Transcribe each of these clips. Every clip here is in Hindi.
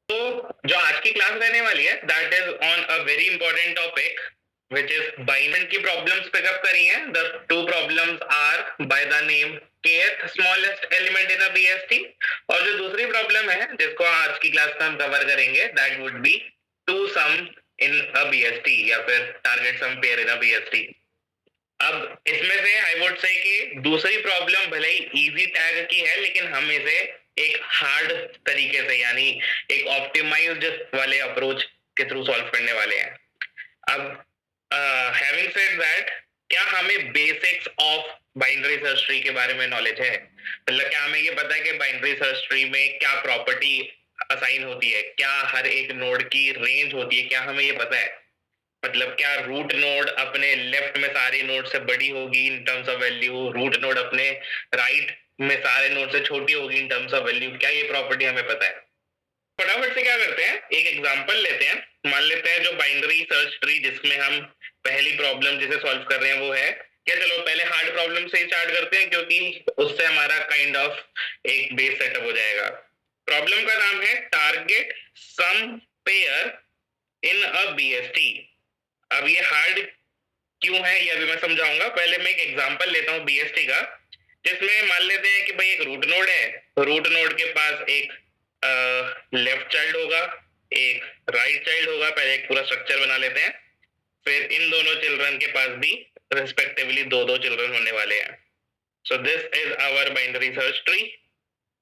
तो जो आज की क्लास रहने वाली है that is on a very important topic which is binary की प्रॉब्लम्स पिकअप करी हैं. The two problems are by the name kth smallest element in a BST, और जो दूसरी प्रॉब्लम है जिसको आज की क्लास में हम कवर करेंगे that would be two sum in a BST या फिर target sum pair in a BST. अब इसमें से आई वुड से कि दूसरी प्रॉब्लम भले ही इजी टैग की है लेकिन हम इसे एक हार्ड तरीके से यानी एक ऑप्टिमाइज्ड वाले अप्रोच के थ्रू सॉल्व करने वाले हैं. अब हैविंग सेड दैट, क्या हमें basics of binary search tree के बारे में नॉलेज है? मतलब क्या हमें ये पता है कि बाइनरी सर्च ट्री में क्या प्रॉपर्टी असाइन होती है, क्या हर एक नोड की रेंज होती है, क्या हमें ये पता है? मतलब क्या रूट नोड अपने लेफ्ट में सारे नोड से बड़ी होगी in terms of value, root node अपने राइट में सारे नोड से छोटी होगी इन टर्म्स ऑफ वैल्यू? क्या ये प्रॉपर्टी हमें पता है? फटाफट से क्या करते हैं, एक एग्जांपल लेते हैं. मान लेते हैं जो बाइनरी सर्च ट्री जिसमें हम पहली प्रॉब्लम जिसे सॉल्व कर रहे हैं वो है क्या. चलो पहले हार्ड प्रॉब्लम से ही स्टार्ट करते हैं क्योंकि उससे हमारा काइंड ऑफ एक बेस सेटअप हो जाएगा. प्रॉब्लम का नाम है target sum pair in a BST. अब ये हार्ड क्यों है ये अभी मैं समझाऊंगा. पहले मैं एक एग्जांपल लेता हूँ बीएसटी का, जिसमें मान लेते हैं कि भाई एक रूट नोड है. रूट नोड के पास एक लेफ्ट चाइल्ड होगा, एक राइट चाइल्ड होगा. पहले एक पूरा स्ट्रक्चर बना लेते हैं. फिर इन दोनों चिल्ड्रन के पास भी रिस्पेक्टिवली दो दो चिल्ड्रन होने वाले हैं. So this is our binary search tree.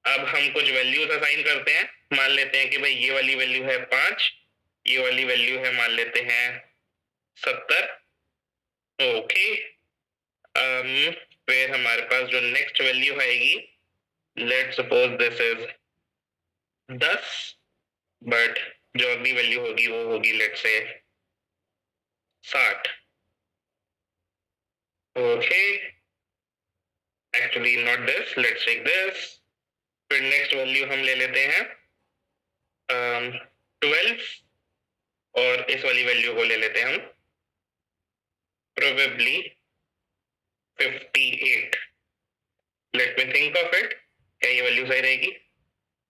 अब हम कुछ वैल्यूज असाइन करते हैं. मान लेते हैं कि भाई ये वाली वैल्यू है 5, ये वाली वैल्यू है मान लेते हैं 70. ओके. फिर हमारे पास जो नेक्स्ट वैल्यू आएगी, let suppose this is 10, but जो अगली वैल्यू होगी वो होगी let say 60. Okay, actually not this, let's take this. फिर नेक्स्ट वैल्यू हम ले लेते हैं 12, और इस वाली वैल्यू को ले लेते हैं हम probably 58. Let me think of it, क्या ये वैल्यू सही रहेगी?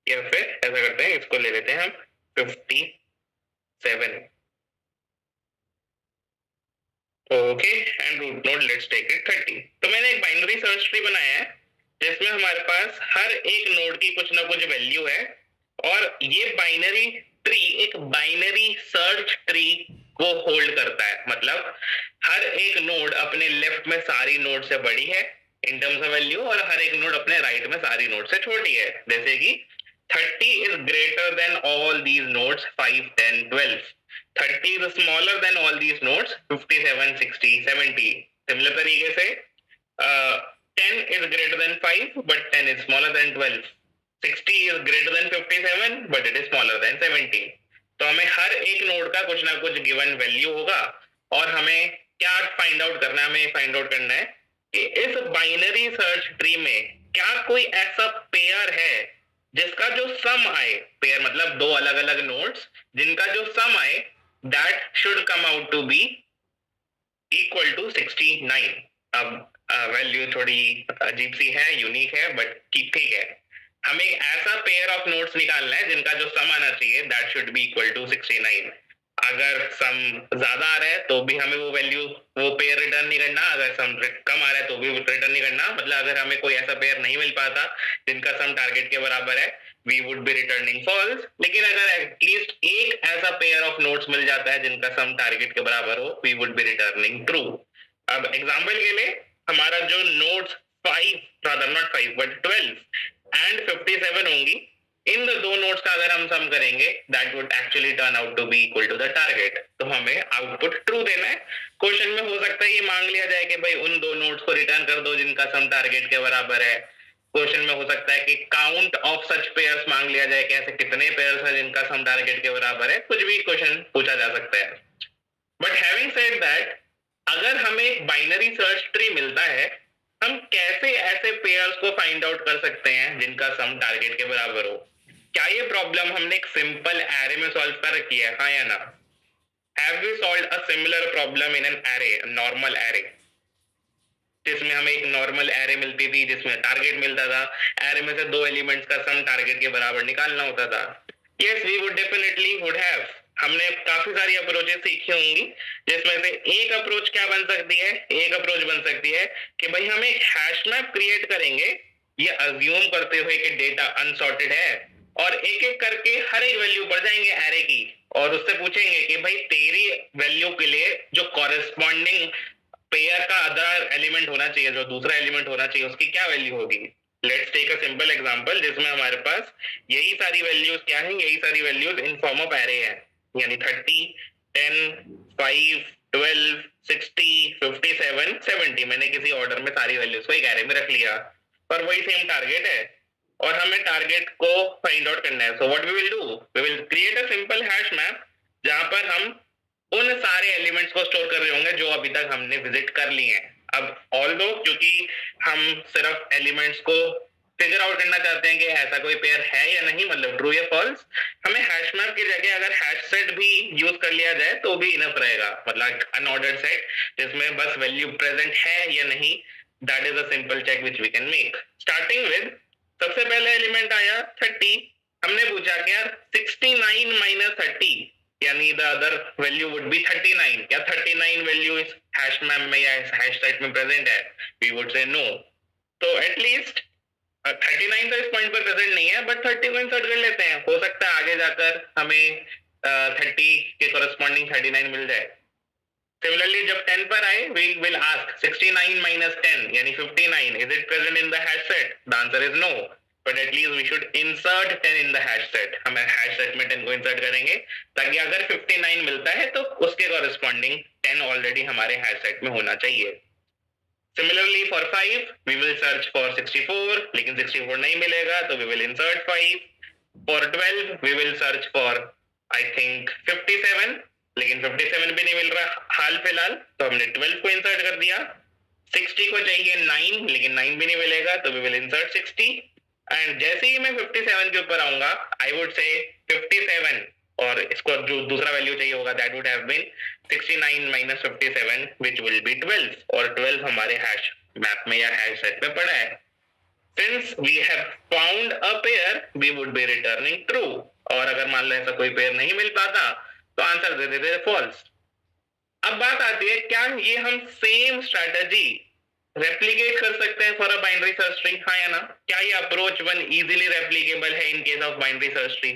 या फिर ऐसा करते हैं, इसको ले लेते हैं हम 57. Okay, and root node let's take it 30. तो मैंने एक बाइनरी सर्च ट्री बनाया है जिसमें हमारे पास हर एक नोड की कुछ ना कुछ वैल्यू है, और ये बाइनरी ट्री एक बाइनरी सर्च ट्री को होल्ड करता है. मतलब हर एक नोड अपने लेफ्ट में सारी नोड से बड़ी है इन टर्म्स ऑफ वैल्यू, और हर एक नोड अपने राइट में सारी नोड से छोटी है. जैसे कि 30 is greater than all these nodes 5, 10, 12. 30 is smaller than all these nodes 57, 60, 70. Similar तरीके से 10 is greater than 5 but 10 is smaller than 12. 60 is greater than 57 but it is smaller than 70. तो हमें हर एक नोड का कुछ ना कुछ गिवन वैल्यू होगा, और हमें क्या फाइंड आउट करना है? हमें फाइंड आउट करना है कि इस बाइनरी सर्च ट्री में क्या कोई ऐसा पेयर है जिसका जो सम आए, पेयर मतलब दो अलग अलग नोड्स जिनका जो सम आए that should come out to be equal to 69. अब वैल्यू थोड़ी अजीब सी है, यूनिक है, बट ठीक है. हमें एक ऐसा पेयर ऑफ नोड्स निकालना है जिनका जो सम आना चाहिए that should be equal to 69. अगर सम ज्यादा आ रहा है तो भी हमें वो वैल्यू वो पेयर रिटर्न नहीं करना, अगर सम कम आ रहा है तो भी रिटर्न नहीं करना. मतलब अगर हमें कोई ऐसा पेयर नहीं मिल पाता जिनका सम टारगेट के बराबर है, we would be returning false. लेकिन अगर एटलीस्ट एक ऐसा पेयर ऑफ नोड्स मिल जाता है जिनका सम टारगेट के बराबर हो, we would be returning true. अब एग्जांपल के लिए हमारा जो nodes 5, rather not 5 but 12 and 57 होंगी, इन दो नोड्स का अगर हम सम करेंगे that would actually turn out to be equal to the target. तो हमें आउटपुट ट्रू देना है. क्वेश्चन में हो सकता है ये मांग लिया जाए कि भाई उन दो नोड्स को रिटर्न कर दो जिनका सम टारगेट के बराबर है. क्वेश्चन में हो सकता है कि काउंट ऑफ सच पेयर्स मांग लिया जाए कि ऐसे कितने पेयर्स हैं जिनका सम टारगेट के बराबर है. कुछ भी क्वेश्चन पूछा जा सकता है. बट हैविंग सेड दैट, अगर हमें एक बाइनरी सर्च ट्री मिलता है, हम कैसे ऐसे पेयर्स को फाइंड आउट कर सकते हैं जिनका सम टारगेट के बराबर हो? क्या ये प्रॉब्लम हमने एक सिंपल एरे में सॉल्व कर रखी है, हाँ या ना? Have we solved a similar problem in an array, normal array, जिसमें हमें एक नॉर्मल एरे मिलती थी जिसमें टारगेट मिलता था. एरे में से दो एलिमेंट्स का सम टारगेट के बराबर निकालना होता था. Yes, we would definitely would have. हमने काफी सारी अप्रोचेस सीखी होंगी, जिसमें से एक अप्रोच क्या बन सकती है, एक अप्रोच बन सकती है कि भाई हम एक हैश मैप क्रिएट करेंगे, ये अज्यूम करते हुए कि डेटा अनसॉर्टेड है, और एक एक करके हर एक वैल्यू बढ़ जाएंगे एरे की, और उससे पूछेंगे कि भाई तेरी वैल्यू के लिए जो कॉरेस्पॉन्डिंग पेयर का अदर एलिमेंट होना चाहिए, जो दूसरा एलिमेंट होना चाहिए, उसकी क्या वैल्यू होगी। Let's take a simple example जिसमें हमारे पास यही सारी वैल्यूज क्या है, यही सारी values in form of array है, यानी 30, 10, 5, 12, 60, 57, 70। मैंने किसी ऑर्डर में सारी वैल्यूज को एक एरे में रख लिया, पर वही सेम टारगेट है, और हमें टारगेट को फाइंड आउट करना है। So what we will do, we will create a simple hash map जहां पर हम उन सारे एलिमेंट्स को स्टोर कर रहे होंगे जो अभी तक हमने विजिट कर लिए हैं। अब ऑल्दो क्योंकि हम सिर्फ एलिमेंट्स को फिगर आउट करना चाहते हैं कि ऐसा कोई पेयर है या नहीं, मतलब ट्रू या फॉल्स, हमें हैश मैप की जगह अगर हैश सेट भी यूज कर लिया जाए तो भी इनफ रहेगा, मतलब अनऑर्डर्ड सेट जिसमें बस वैल्यू प्रेजेंट है या नहीं। That is a simple check which we can make. Starting with सबसे पहले एलिमेंट आया 30। हमने पूछा कि यार 69 माइनस 30, यानी the other value would be 39, क्या 39 वैल्यू इस हैश मैप में या इस हैश सेट में प्रेजेंट है? We would say no. तो एटलीस्ट 39 तो इस पॉइंट पर प्रेजेंट नहीं है, बट 30 को इंसर्ट कर लेते हैं, हो सकता है आगे जाकर हमें 30 के कोरस्पॉन्डिंग 39 मिल जाए। सिमिलरली जब 10 पर आए, वी विल आस्क 69 माइनस 10 यानी 59, is it present in the hash set? The answer is no, but at least we should insert 10 in the hash set. हम हैश सेट में 10 को इंसर्ट करेंगे ताकि अगर 59 मिलता है तो उसके कॉरेस्पॉन्डिंग 10 ऑलरेडी हमारे हैश सेट में होना चाहिए। Similarly for 5 we will search for 64, लेकिन 64 नहीं मिलेगा तो we will insert 5। For 12 we will search for I think 57, लेकिन 57 भी नहीं मिल रहा हाल फिलहाल, तो हमने 12 को इंसर्ट कर दिया। 60 को चाहिए 9, लेकिन 9 भी नहीं मिलेगा तो वी विल इंसर्ट 60। एंड जैसे ही मैं 57 के ऊपर आऊंगा, आई वुड से 57, और इसको जो दूसरा वैल्यू चाहिए होगा that would have been 69 minus 57 which will be 12, और 12 हमारे हैश मैप में या हैश सेट में पड़ा है। Since we have found a pair, we would be returning true, और अगर मान लो ऐसा कोई पेयर नहीं मिल पाता तो आंसर दे देते फॉल्स। अब बात आती है, क्या ये हम सेम स्ट्रैटेजी रेप्लिकेट कर सकते हैं for a binary search tree, हाँ या ना? क्या ये अप्रोच वन इजीली रेप्लिकेबल है in case of binary search tree?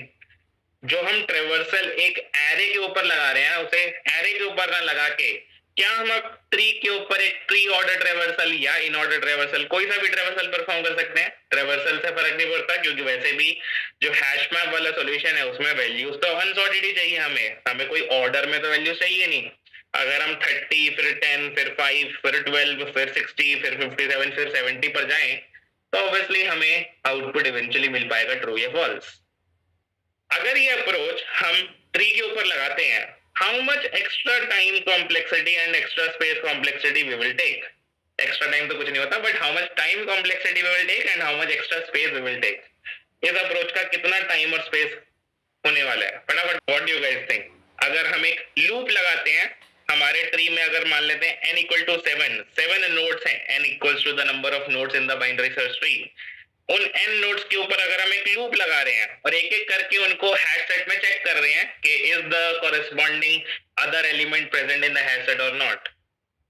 जो हम ट्रेवर्सल एक एरे के ऊपर लगा रहे हैं, उसे एरे के ऊपर ना लगा के क्या हम अब ट्री के ऊपर एक ट्री ऑर्डर ट्रेवर्सल या इन ऑर्डर ट्रेवर्सल, कोई सा भी ट्रेवर्सल परफॉर्म कर सकते हैं? ट्रेवर्सल से फर्क नहीं पड़ता, क्योंकि वैसे भी जो हैश मैप वाला सॉल्यूशन है उसमें वैल्यूज तो अनसॉर्टेड ही चाहिए, हमें कोई ऑर्डर में तो वैल्यूज चाहिए नहीं। अगर हम 30 फिर 10 फिर 5 फिर 12 फिर 60 फिर 57 फिर 70 पर जाएं तो ऑब्वियसली हमें आउटपुट इवेंचुअली मिल पाएगा ट्रू या फॉल्स। अगर ये अप्रोच हम ट्री के ऊपर लगाते हैं, how much extra time complexity and extra space complexity we will take? Extra time तो कुछ नहीं होता, but how much time complexity we will take and how much extra space we will take? इस अप्रोच का कितना टाइम और स्पेस होने वाला है? फटाफट what do you guys think? अगर हम एक लूप लगाते हैं हमारे ट्री में, अगर मान लेते हैं n इक्वल टू 7 नोड्स हैं, n equals to the number of nodes in the binary search tree, उन n नोड्स के ऊपर अगर हम एक लूप लगा रहे हैं और एक एक करके उनको हैश सेट में चेक कर रहे हैं कि is the corresponding other element present in the hash set और not,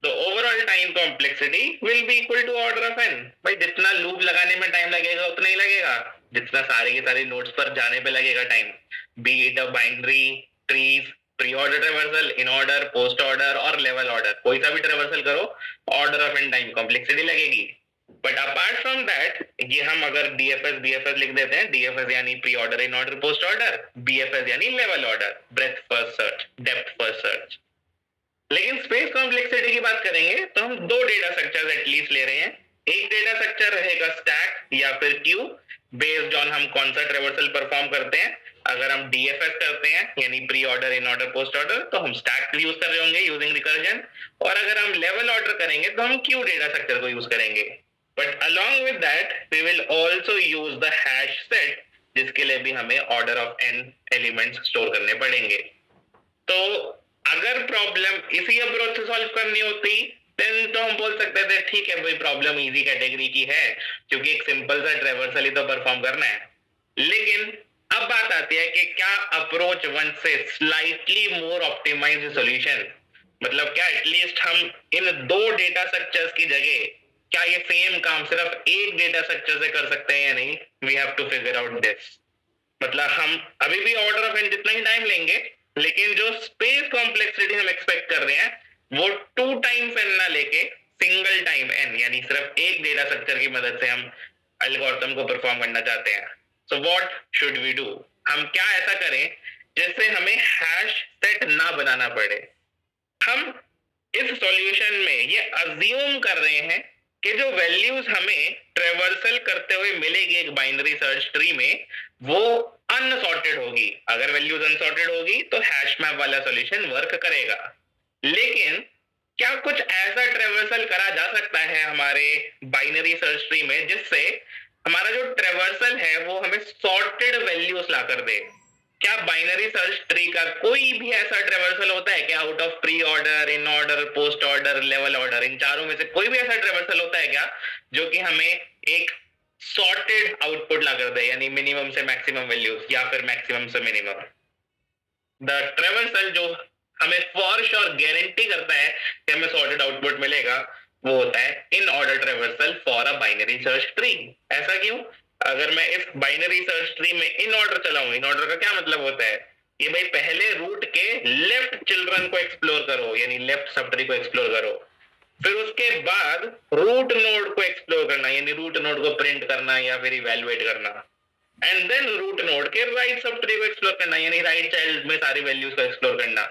the overall time complexity will be equal to order of n। भाई जितना लूप लगाने में टाइम लगेगा उतना ही लगेगा जितना सारे के सारे नोड्स पर जाने पे लगेगा time, B it a binary trees, pre order traversal, in order, post order और लेवल ऑर्डर, कोई सा भी ट्रेवर्सल करो order of n time complexity लगेगी। बट अपार्ट फ्रॉम दैट, ये हम अगर डीएफएस बीएफएस लिख देते हैं, डीएफएस यानी pre order in order post order, BFS यानी level order, breadth first search, depth first search. लेकिन स्पेस कॉम्प्लेक्सिटी की बात करेंगे तो हम दो डेटा स्ट्रक्चर एटलीस्ट ले रहे हैं। एक डेटा स्ट्रक्चर रहेगा स्टैक या फिर क्यू, बेस्ड ऑन हम कौन सा ट्रेवर्सल परफॉर्म करते हैं। अगर हम डीएफएस करते हैं यानी pre order in order post order, तो हम स्टैक यूज कर रहे होंगे यूजिंग रिकर्जन, और अगर हम लेवल ऑर्डर करेंगे तो हम क्यू डेटा स्ट्रक्चर को यूज करेंगे। But along with that we will also use the hash set, जिसके लिए भी हमें order of n elements store करने पड़ेंगे। तो अगर प्रॉब्लम इसी अप्रोच से सॉल्व करनी होती देन तो हम बोल सकते थे ठीक है भाई, प्रॉब्लम इजी कैटेगरी की है क्योंकि एक सिंपल सा ट्रेवर्सल ही तो परफॉर्म करना है। लेकिन अब बात आती है कि क्या अप्रोच वन से स्लाइटली मोर ऑप्टिमाइज्ड सॉल्यूशन, मतलब क्या एटलीस्ट हम इन दो डेटा स्ट्रक्चर्स की जगह क्या ये सेम काम सिर्फ एक डेटा स्ट्रक्चर से कर सकते हैं या नहीं, we have to figure out this. मतलब हम अभी भी ऑर्डर ऑफ एन जितना ही टाइम लेंगे, लेकिन जो स्पेस कॉम्प्लेक्सिटी हम एक्सपेक्ट कर रहे हैं वो 2 टाइम्स एन ना लेके सिंगल टाइम एन, यानी सिर्फ एक डेटा स्ट्रक्चर की मदद से हम एल्गोरिथम को परफॉर्म करना चाहते हैं। So what should we do, हम क्या ऐसा करें जिससे हमें हैश सेट ना बनाना पड़े। हम इस सॉल्यूशन में ये अज्यूम कर रहे हैं कि जो वैल्यूज हमें ट्रेवर्सल करते हुए मिलेगी एक बाइनरी सर्च ट्री में वो अनसॉर्टेड होगी। अगर वैल्यूज अनसॉर्टेड होगी तो हैश मैप वाला सॉल्यूशन वर्क करेगा। लेकिन क्या कुछ ऐसा ट्रेवर्सल करा जा सकता है हमारे बाइनरी सर्च ट्री में जिससे हमारा जो ट्रेवर्सल है वो हमें सॉर्टेड वैल्यूज ला कर दे? क्या बाइनरी सर्च ट्री का कोई भी ऐसा ट्रेवर्सल होता है क्या, out of pre order, in order, post order, level order, इन चारों में से कोई भी ऐसा ट्रेवर्सल होता है क्या जो कि हमें एक सॉर्टेड आउटपुट ला कर दे, यानी मिनिमम से मैक्सिमम वैल्यूज या फिर मैक्सिमम से मिनिमम? द ट्रेवर्सल जो हमें फॉर श्योर गारंटी करता है कि हमें सॉर्टेड आउटपुट मिलेगा वो होता है इन order traversal for a binary search tree. ऐसा क्यों? अगर मैं इस बाइनरी सर्च ट्री में इन ऑर्डर चलाऊं, इन ऑर्डर का क्या मतलब होता है कि भाई पहले रूट के लेफ्ट चिल्ड्रन को एक्सप्लोर करो, यानी लेफ्ट सब ट्री को एक्सप्लोर करो, फिर उसके बाद रूट नोड को एक्सप्लोर करना, यानी रूट नोड को प्रिंट करना या फिर इवैल्यूएट करना, एंड देन रूट नोड के राइट सब ट्री को एक्सप्लोर करना, यानी राइट चाइल्ड में सारी वैल्यूज को एक्सप्लोर करना।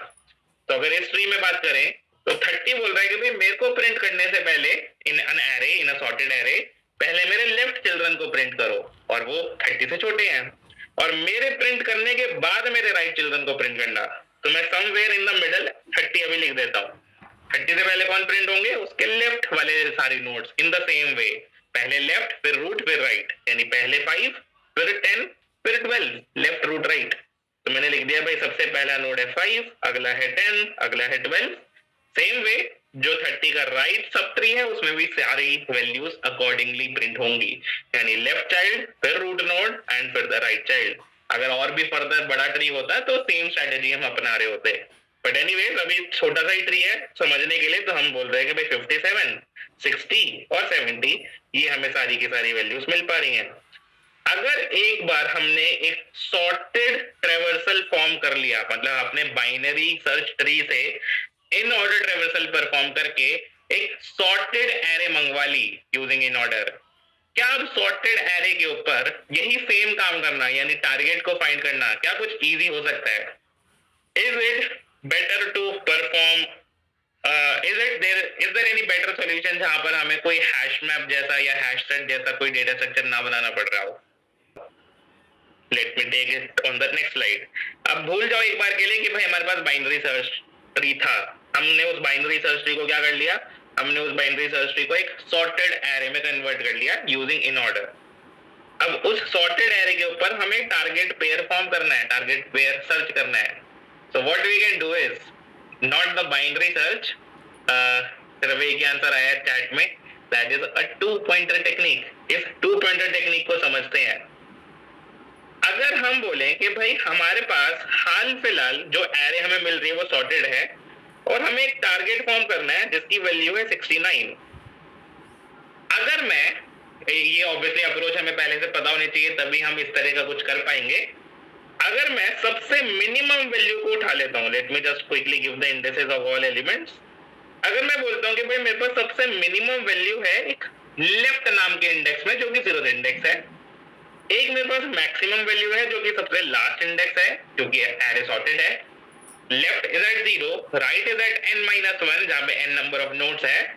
तो अगर इस ट्री में बात करें तो 30 बोल रहा है कि भाई मेरे को प्रिंट करने से पहले इन an array, in a sorted array, पहले मेरे लेफ्ट चिल्ड्रन को प्रिंट करो और वो 30 से छोटे हैं, और मेरे प्रिंट करने के बाद मेरे राइट चिल्ड्रन को प्रिंट करना। तो मैं समवेयर इन द मिडल 30 अभी लिख देता हूँ। 30 से पहले कौन प्रिंट होंगे? उसके लेफ्ट वाले सारे nodes in the same way, पहले लेफ्ट फिर रूट फिर राइट, यानी पहले 5 फिर 10 फिर 12, लेफ्ट रूट राइट। तो मैंने लिख दिया भाई सबसे पहला नोड है 5, अगला है 10, अगला है 12। सेम वे जो 30 का राइट सब ट्री है उसमें भी सारी वैल्यूज अकॉर्डिंगली प्रिंट होंगी, यानी लेफ्ट चाइल्ड फिर रूट नोड एंड फिर द राइट चाइल्ड। अगर और भी फर्दर बड़ा ट्री होता है तो सेम स्ट्रेटेजी हम अपना रहे होते, बट एनीवेज अभी छोटा सा ही ट्री है समझने के लिए, तो हम बोल रहे हैं कि भाई 57, 60 और 70 ये हमें सारी की सारी वैल्यूज मिल पा रही हैं। अगर एक बार हमने एक सॉर्टेड ट्रेवर्सल फॉर्म कर लिया, मतलब अपने बाइनरी सर्च ट्री से इन ऑर्डर ट्रेवर्सल परफॉर्म करके एक सॉर्टेड एरे मंगवा ली यूजिंग इन ऑर्डर, क्या अब सॉर्टेड एरे के ऊपर यही सेम काम करना, यानी टारगेट को फाइंड करना, क्या कुछ इजी हो सकता है? Is it better to perform, is there any better solution जहां पर हमें कोई हैश मैप जैसा या हैश सेट जैसा कोई डेटा स्ट्रक्चर ना बनाना पड़ रहा हो? Let me take it on the next slide. अब भूल जाओ एक बार के लिए कि भाई हमारे पास बाइनरी सर्च ट्री था, हमने उस बाइनरी सर्च ट्री को क्या कर लिया, हमने उस बाइनरी सर्च ट्री को एक सॉर्टेड एरे में कन्वर्ट कर लिया यूजिंग इन ऑर्डर। अब उस सॉर्टेड एरे के ऊपर हमें टारगेट पेयर फॉर्म करना है, टारगेट पेयर सर्च करना है। So what we can do is not the binary search, सिर्फ एक ही आंसर आया चैट में, that is a two pointer technique. इस टू पॉइंटर टेक्निक को समझते हैं। अगर हम बोलें कि भाई हमारे पास हाल फिलहाल जो एरे हमें मिल रही है वो सॉर्टेड है और हमें एक टारगेट फॉर्म करना है जिसकी वैल्यू है 69। अगर मैं, ये ऑब्वियसली अप्रोच हमें पहले से पता होनी चाहिए तभी हम इस तरह का कुछ कर पाएंगे। अगर मैं सबसे मिनिमम वैल्यू को उठा लेता हूं, let me just quickly give the indexes of all elements. अगर मैं बोलता हूं कि भाई मेरे पास सबसे मिनिमम वैल्यू है एक लेफ्ट नाम के इंडेक्स में जो कि 0th इंडेक्स है, एक मेरे पास मैक्सिमम वैल्यू है जो कि सबसे लास्ट इंडेक्स है क्योंकि एरे सॉर्टेड है, left is at 0, right is at n-1 जहां पे n नंबर ऑफ नोड्स है,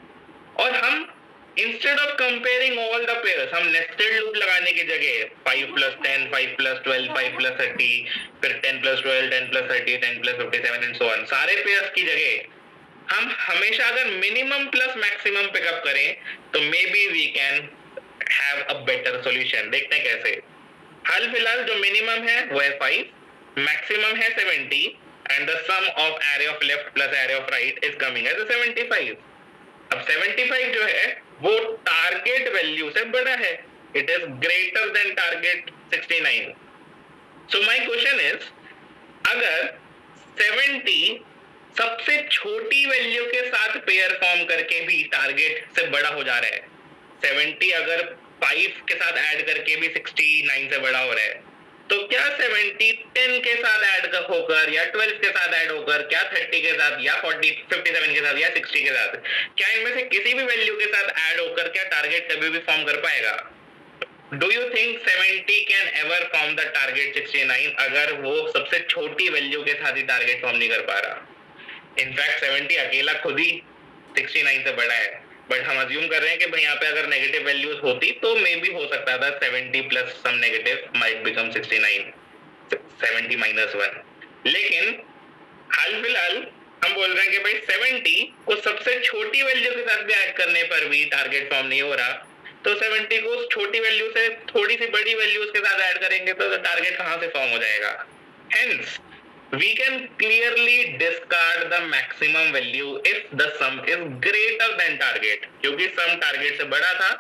और हम instead of comparing all the pairs हम नेस्टेड लूप लगाने की जगह 5 + 10, 5 + 12, 5 + 30, फिर 10 + 12, 10 + 30, 10 + 57 एंड सो ऑन, सारे पेयर्स की जगह हम हमेशा अगर मिनिमम प्लस मैक्सिमम पिकअप करें तो maybe we can have a better solution. देखते हैं कैसे। हाल फिलहाल जो मिनिमम है वो है 5, मैक्सिमम है 70 and the sum of array of left plus array of right is coming as 75। अब 75 जो है वो टारगेट वैल्यू से बड़ा है, it is greater than target 69। So my question is, अगर 70 सबसे छोटी वैल्यू के साथ पेयर फॉर्म करके भी टारगेट से बड़ा हो जा रहा है, 70 अगर 5 के साथ ऐड करके भी 69 से बड़ा हो रहा है, तो क्या 70 10 के साथ ऐड होकर या 12 के साथ ऐड होकर, क्या 30 के साथ या 40 57 के साथ या 60 के साथ, क्या इनमें से किसी भी वैल्यू के साथ ऐड होकर क्या टारगेट कभी भी फॉर्म कर पाएगा? Do you think 70 can ever form the target 69 अगर वो सबसे छोटी वैल्यू के साथ ही टारगेट फॉर्म नहीं कर पा रहा? इनफैक्ट 70 अकेला खुद ही 69 से बड़ा है, बट हम अज्यूम कर रहे हैं कि भाई यहाँ पे अगर नेगेटिव वैल्यूज होती तो मे बी हो सकता था 70 plus some negative might become 69, 70 minus 1। लेकिन हाल फिलहाल हम बोल रहे हैं कि भाई 70 को सबसे छोटी वैल्यू के साथ भी ऐड करने पर भी टारगेट फॉर्म नहीं हो रहा, तो 70 को छोटी वैल्यू से थोड़ी सी बड़ी वैल्यूज के साथ ऐड करेंगे तो टारगेट कहां से फॉर्म हो जाएगा? Hence we can clearly discard the maximum value if the sum is greater than target, क्योंकि sum target से बड़ा था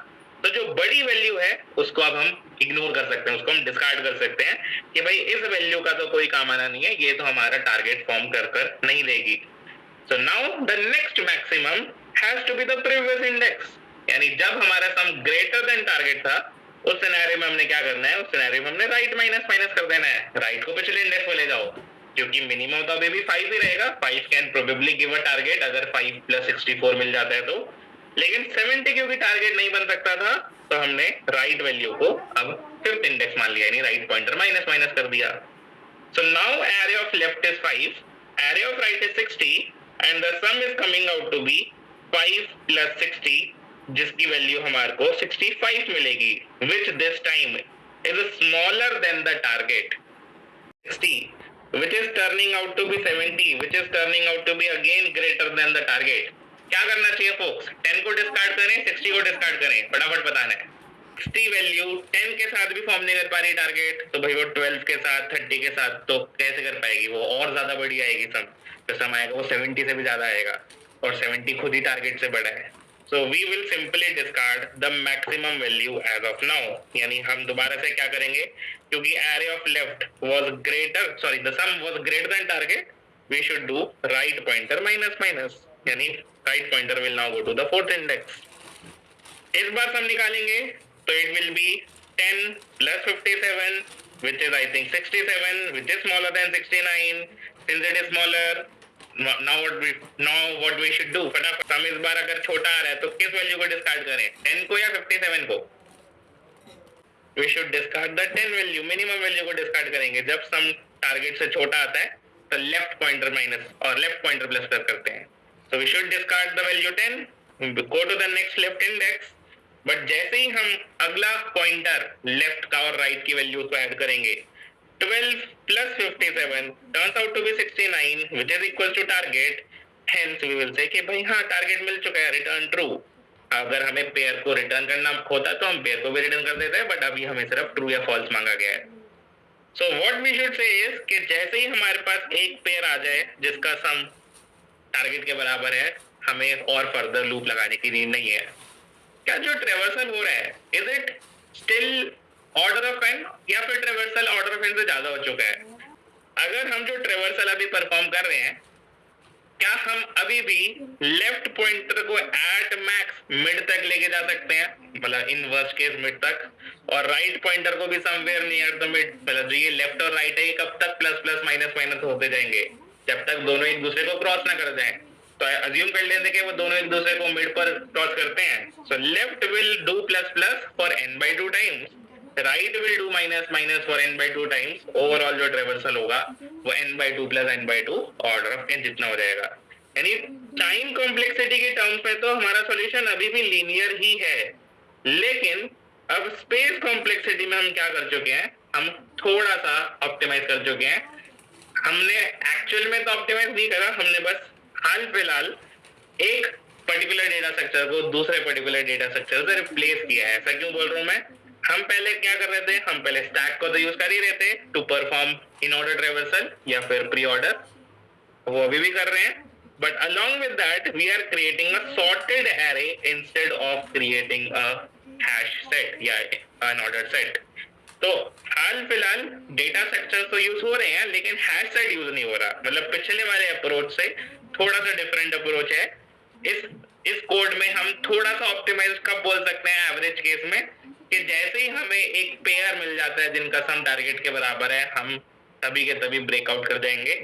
तो जो बड़ी वैल्यू है उसको अब हम इग्नोर कर सकते हैं, उसको हम डिस्कार्ड कर सकते हैं कि भाई इस वैल्यू का तो कोई काम आना नहीं है, ये तो हमारा टारगेट फॉर्म कर नहीं देगी। So now the next maximum has to be the previous index, यानी जब हमारा सम ग्रेटर देन टारगेट था उस सिनेरियो में हमने क्या करना है, उस सिनेरियो में हमने राइट माइनस माइनस कर देना है, राइट को पिछले इंडेक्स में ले जाओ, क्योंकि मिनिमम तो अभी भी 5 ही रहेगा, 5 can probably give a target अगर 5 प्लस 64 मिल जाता है तो, लेकिन 70 क्योंकि टारगेट नहीं बन सकता था तो हमने राइट वैल्यू को अब फिफ्थ इंडेक्स मान लिया, यानी राइट पॉइंटर माइनस माइनस कर दिया। So now array of left is 5, array of right is 60 and the sum is coming out to be 5 plus 60, जिसकी वैल्यू हमारे को 65 मिलेगी, which this time is smaller than the target 60, which is turning out to be 70, which is turning out to be again greater than the target। क्या करना चाहिए फोक्स? 10 को डिस्कार्ड करें, 60 को डिस्कार्ड करें, फटाफट बताना है। 60 वैल्यू 10 के साथ भी फॉर्म नहीं कर पा रही टारगेट, तो भाई वो 12 के साथ 30 के साथ तो कैसे कर पाएगी? वो और ज्यादा बड़ी आएगी सम, तो सम आएगा वो 70 से भी ज्यादा आएगा और 70 खुद ही टारगेट से बड़ा है। So we will simply discard the maximum value as of now, यानी हम दोबारा से क्या करेंगे, क्योंकि array of left was greater, sorry the sum was greater than target, we should do right pointer minus minus, यानी right pointer will now go to the fourth index। इस बार सम निकालेंगे तो it will be 10 plus 57 which is I think 67 which is smaller than 69, since it is smaller now what we should do, फटाफट सम इस बार अगर छोटा आ रहा है तो किस वैल्यू को डिस्कार्ड करें, 10 को या 57 को? we should discard the 10 value, minimum value को डिस्कार्ड करेंगे। जब सम टारगेट से छोटा आता है तो लेफ्ट पॉइंटर माइनस और लेफ्ट पॉइंटर प्लस करते हैं, so we should discard the value 10, go to the next left index, but जैसे ही हम अगला पॉइंटर लेफ्ट का और राइट की वैल्यूज को ऐड करेंगे, 12 plus 57 turns out to be 69 which is equal to target, hence we will say कि भाई हाँ टारगेट मिल चुका है, रिटर्न ट्रू। अगर हमें पेयर को रिटर्न करना होता तो हम पेयर को भी रिटर्न कर देते हैं, बट अभी हमें सिर्फ ट्रू या फॉल्स मांगा गया है। So what we should say is कि जैसे ही हमारे पास एक पेयर आ जाए जिसका सम टारगेट के बराबर है, हमें और फर्दर लूप लगाने की नीड नहीं है। क्या जो ट्रेवर्सल हो रहा है, is it still order of N या फिर ट्रेवर्सल ऑर्डर ऑफ एन से ज्यादा हो चुका है? अगर हम जो ट्रेवर्सल अभी परफॉर्म कर रहे हैं, क्या हम अभी भी लेफ्ट पॉइंटर को एट मैक्स मिड तक लेके जा सकते हैं, मतलब इन वर्स्ट केस मिड तक, और राइट पॉइंटर को भी समवेयर नियर द मिड, मतलब जो ये लेफ्ट और राइट है ये कब तक प्लस प्लस माइनस माइनस होते जाएंगे जब तक दोनों एक दूसरे को क्रॉस ना कर जाएं? तो अज्यूम कर लेते कि वो दोनों एक दूसरे को मिड पर क्रॉस करते हैं, so left will do plus plus for n/2 times, right will do minus minus for n/2 times, overall जो ट्रेवर्सल होगा वो n/2 plus n/2 order of n जितना हो जाएगा। यानी टाइम कॉम्प्लेक्सिटी के टर्म्स में तो हमारा सॉल्यूशन अभी भी लीनियर ही है, लेकिन अब स्पेस कॉम्प्लेक्सिटी में हम क्या कर चुके हैं, हम थोड़ा सा ऑप्टिमाइज कर चुके हैं। हमने एक्चुअल में तो ऑप्टिमाइज नहीं करा, हमने बस हाल फिलहाल एक पर्टिकुलर डेटा स्ट्रक्चर को दूसरे पर्टिकुलर डेटा स्ट्रक्चर से रिप्लेस किया है। ऐसा क्यों बोल रहा हूं मैं? हम पहले क्या कर रहे थे, हम पहले स्टैक को तो यूज कर ही रहे थे to perform in order traversal या फिर प्री ऑर्डर, वो अभी भी कर रहे हैं, but along with that we are creating a sorted array instead of creating a hash set या an ordered set। तो हाल फिलहाल डेटा स्ट्रक्चर तो यूज हो रहे हैं लेकिन हैश सेट यूज नहीं हो रहा, मतलब पिछले वाले अप्रोच से थोड़ा सा डिफरेंट अप्रोच है। इस इस कोड में हम थोड़ा सा ऑप्टिमाइज कब बोल सकते हैं एवरेज केस में, कि जैसे ही हमें एक पेयर मिल जाता है जिनका सम टारगेट के बराबर है, हम तभी के तभी ब्रेकआउट कर जाएंगे।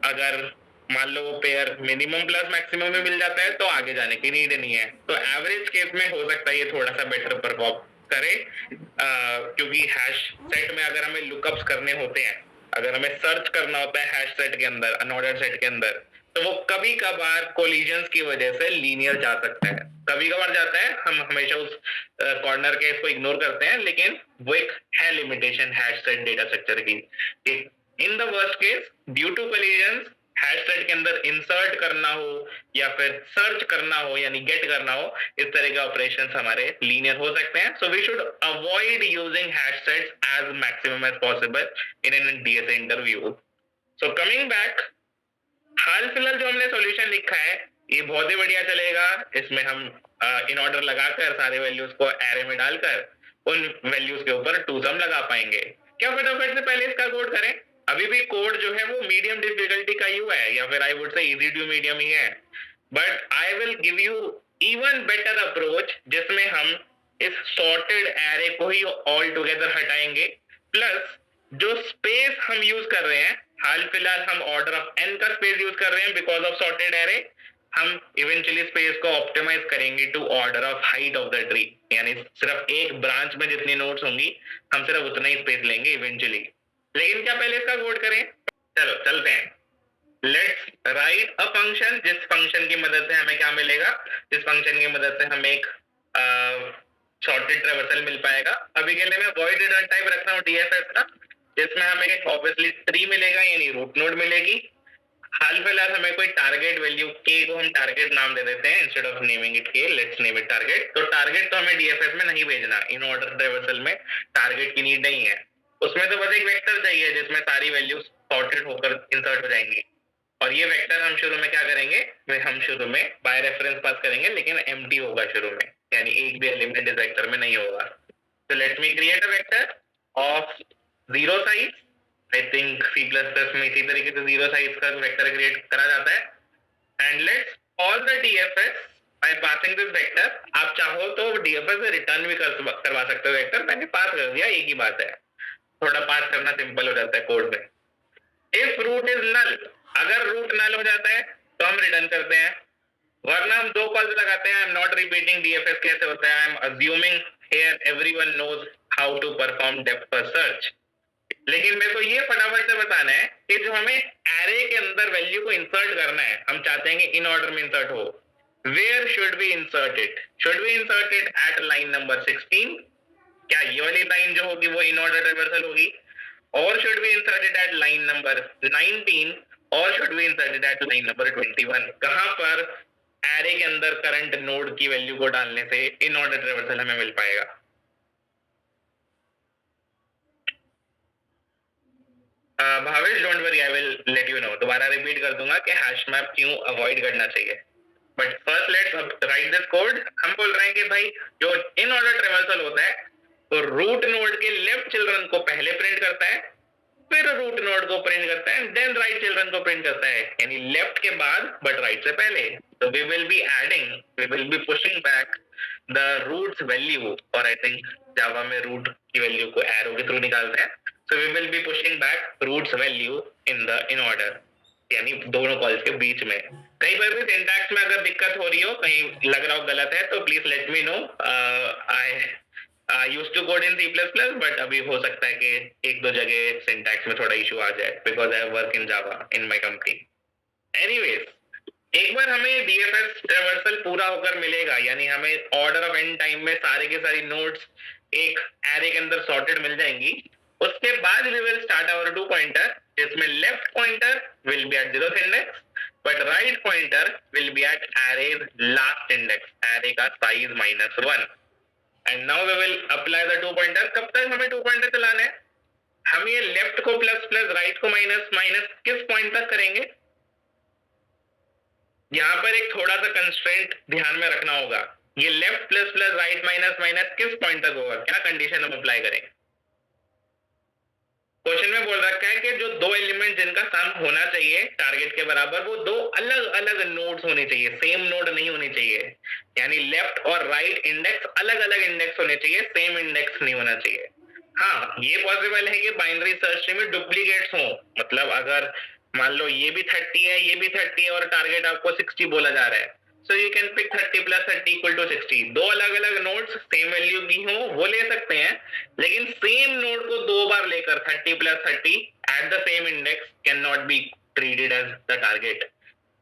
अगर मान लो वो पेयर मिनिमम प्लस मैक्सिमम में मिल जाता है तो आगे जाने की नीड नहीं है। तो एवरेज केस में हो सकता है ये थोड़ा सा बेटर परफॉर्म करे, क्योंकि हैश सेट में अगर हमें लुकअप्स करने होते हैं, अगर हमें सर्च करना होता है हैश सेट के अंदर, अनऑर्डर्ड सेट के अंदर, तो वो कभी कभार कोलिजन्स की वजह से लीनियर जा सकता है, कभी कभार जाता है। हम हमेशा उस कॉर्नर केस को इग्नोर करते हैं, लेकिन वो एक है limitation hash set data structure की। In the worst case due to collisions hash set के अंदर इंसर्ट करना हो या फिर सर्च करना हो यानी गेट करना हो, इस तरह के ऑपरेशंस हमारे लीनियर हो सकते हैं। So we should avoid using hash sets as maximum as possible in an DSA interview. So coming back, हाल फिलहाल जो हमने सॉल्यूशन लिखा है ये बहुत ही बढ़िया चलेगा। इसमें हम इन ऑर्डर लगाकर सारे वैल्यूज को एरे में डालकर उन वैल्यूज के ऊपर टू सम लगा पाएंगे। क्या फटाफट से पहले इसका कोड करें? अभी भी कोड जो है वो मीडियम डिफिकल्टी का ही हुआ है, या फिर I would say easy to medium ही है, but I will give you even better approach जिसमें हम इस सॉर्टेड एरे को ही ऑल टुगेदर हटाएंगे, प्लस जो स्पेस हम यूज कर रहे हैं, हाल फिलहाल हम ऑर्डर ऑफ एन का स्पेस यूज कर रहे हैं बिकॉज ऑफ सॉर्टेड एरे, हम इवेंचुअली स्पेस को ऑप्टिमाइज करेंगे to order of height of the tree, यानी सिर्फ एक ब्रांच में जितनी नोड्स होंगी हम सिर्फ उतना ही स्पेस लेंगे इवेंचुअली। लेकिन क्या पहले इसका कोड करें? चलो चलते हैं। लेट्स राइट अ फंक्शन जिस फंक्शन की मदद से हमें क्या मिलेगा, जिस फंक्शन की मदद से हमें एक सॉर्टेड ट्रेवर्सल मिल पाएगा। अभी के लिए मैं वॉइड रिटर्न टाइप रख रहा हूँ डीएफएस का, जिसमें हमें ऑब्वियसली ट्री मिलेगा यानी रूट नोड मिलेगी। हाल फिलहाल हमें कोई टारगेट वैल्यू के को हम टारगेट नाम दे देते हैं इंस्टेड ऑफ नेमिंग इट के, लेट्स नेम इट टारगेट। तो टारगेट तो हमें डीएफएस में नहीं भेजना, इन ऑर्डर ट्रेवर्सल में टारगेट की नीड नहीं है। उसमें तो बस एक वेक्टर चाहिए जिसमें सारी वैल्यूज सॉर्टेड होकर इंसर्ट हो जाएंगी, और ये वेक्टर हम शुरू में क्या करेंगे, हम शुरू में बाय रेफरेंस पास करेंगे लेकिन एम्प्टी होगा शुरू में, यानी एक भी एलिमेंट इस वेक्टर में नहीं होगा। तो let me create a vector of zero size. I think C plus plus में इसी तरीके से जीरो साइज का वेक्टर क्रिएट करा जाता है। And let's call the DFS by passing this vector. आप चाहो तो डीएफएस से रिटर्न भी करवा सकते हो वेक्टर, मैंने पास कर दिया, एक ही बात है, थोड़ा पास करना सिंपल हो जाता है कोड में। इफ रूट इज नल, अगर रूट नल हो जाता है तो हम रिटर्न करते हैं, वरना हम दो कॉल्स लगाते हैं। I am not repeating DFS कैसे होता है, I am assuming here everyone knows how to perform depth first search. लेकिन मेरे को ये फटाफट से बताना है कि जो हमें एरे के अंदर वैल्यू को इंसर्ट करना है, हम चाहते हैं कि इन ऑर्डर में इंसर्ट हो, where should we insert it? Should we insert it at line number 16? क्या ये वाली लाइन जो होगी वो इन ऑर्डर रिवर्सल होगी? और should we insert it at line number 19 और should we insert it at line number 21? कहां पर एरे के अंदर करंट नोड की वैल्यू को डालने से इन ऑर्डर ट्रेवर्सल हमें मिल पाएगा? Bhavesh don't worry, I will let you know. दोबारा रिपीट कर दूंगा कि हैश मैप क्यों अवॉइड करना चाहिए, but first let's write this code. हम बोल रहे हैं कि भाई जो इन ऑर्डर ट्रेवर्सल होता है तो रूट नोड के लेफ्ट चिल्ड्रन को पहले प्रिंट करता है, फिर रूट नोड को प्रिंट करता है, देन राइट चिल्ड्रन को प्रिंट करता है, यानी लेफ्ट के बाद बट राइट से पहले। तो we will be adding, we will be pushing back the root's value, और आई थिंक जावा में रूट की वैल्यू को एरो के थ्रू निकालते हैं। So we will be pushing back root's value in the in order, यानी दोनों कॉल्स के बीच में। कहीं पर भी सिंटैक्स में अगर दिक्कत हो रही हो, कहीं लग रहा हो गलत है, तो please let me know. I used to code in C++, but अभी हो सकता है कि एक दो जगह सिंटैक्स में थोड़ा इशू आ जाए because I work in Java in my company. Anyways, एक बार हमें डीएफएस ट्रेवर्सल पूरा होकर मिलेगा, यानी हमें ऑर्डर ऑफ एन टाइम में सारे के सारी नोड्स एक एरे के अंदर सॉर्टेड मिल जाएंगी, उसके बाद we will start our two pointer, जिसमें left pointer will be at 0th index but right pointer will be at array's last index, array का size -1। And now we will apply the two pointer. कब तक हमें टू पॉइंटर चलाना है? हम ये लेफ्ट को प्लस प्लस, राइट को माइनस माइनस किस पॉइंट तक करेंगे? यहाँ पर एक थोड़ा सा कंस्ट्रेंट ध्यान में रखना होगा, ये left plus plus right minus minus किस पॉइंट तक होगा, क्या कंडीशन हम अप्लाई करें? क्वेश्चन में बोल रखा है कि जो दो एलिमेंट जिनका सम होना चाहिए टारगेट के बराबर, वो दो अलग अलग नोड्स होने चाहिए, सेम नोड नहीं होनी चाहिए। यानी लेफ्ट और राइट इंडेक्स अलग अलग इंडेक्स होने चाहिए, सेम इंडेक्स नहीं होना चाहिए। हाँ, ये पॉसिबल है कि बाइनरी सर्च ट्री में डुप्लीकेट्स हो, मतलब अगर मान लो ये भी 30 है, ये भी 30 है और टारगेट आपको 60 बोला जा रहा है, so you can pick 30 plus 30 equal to 60। दो अलग अलग नोड्स सेम वैल्यू की हो वो ले सकते हैं, लेकिन सेम नोड को दो बार लेकर 30 plus 30 at the same index can not be treated as the target.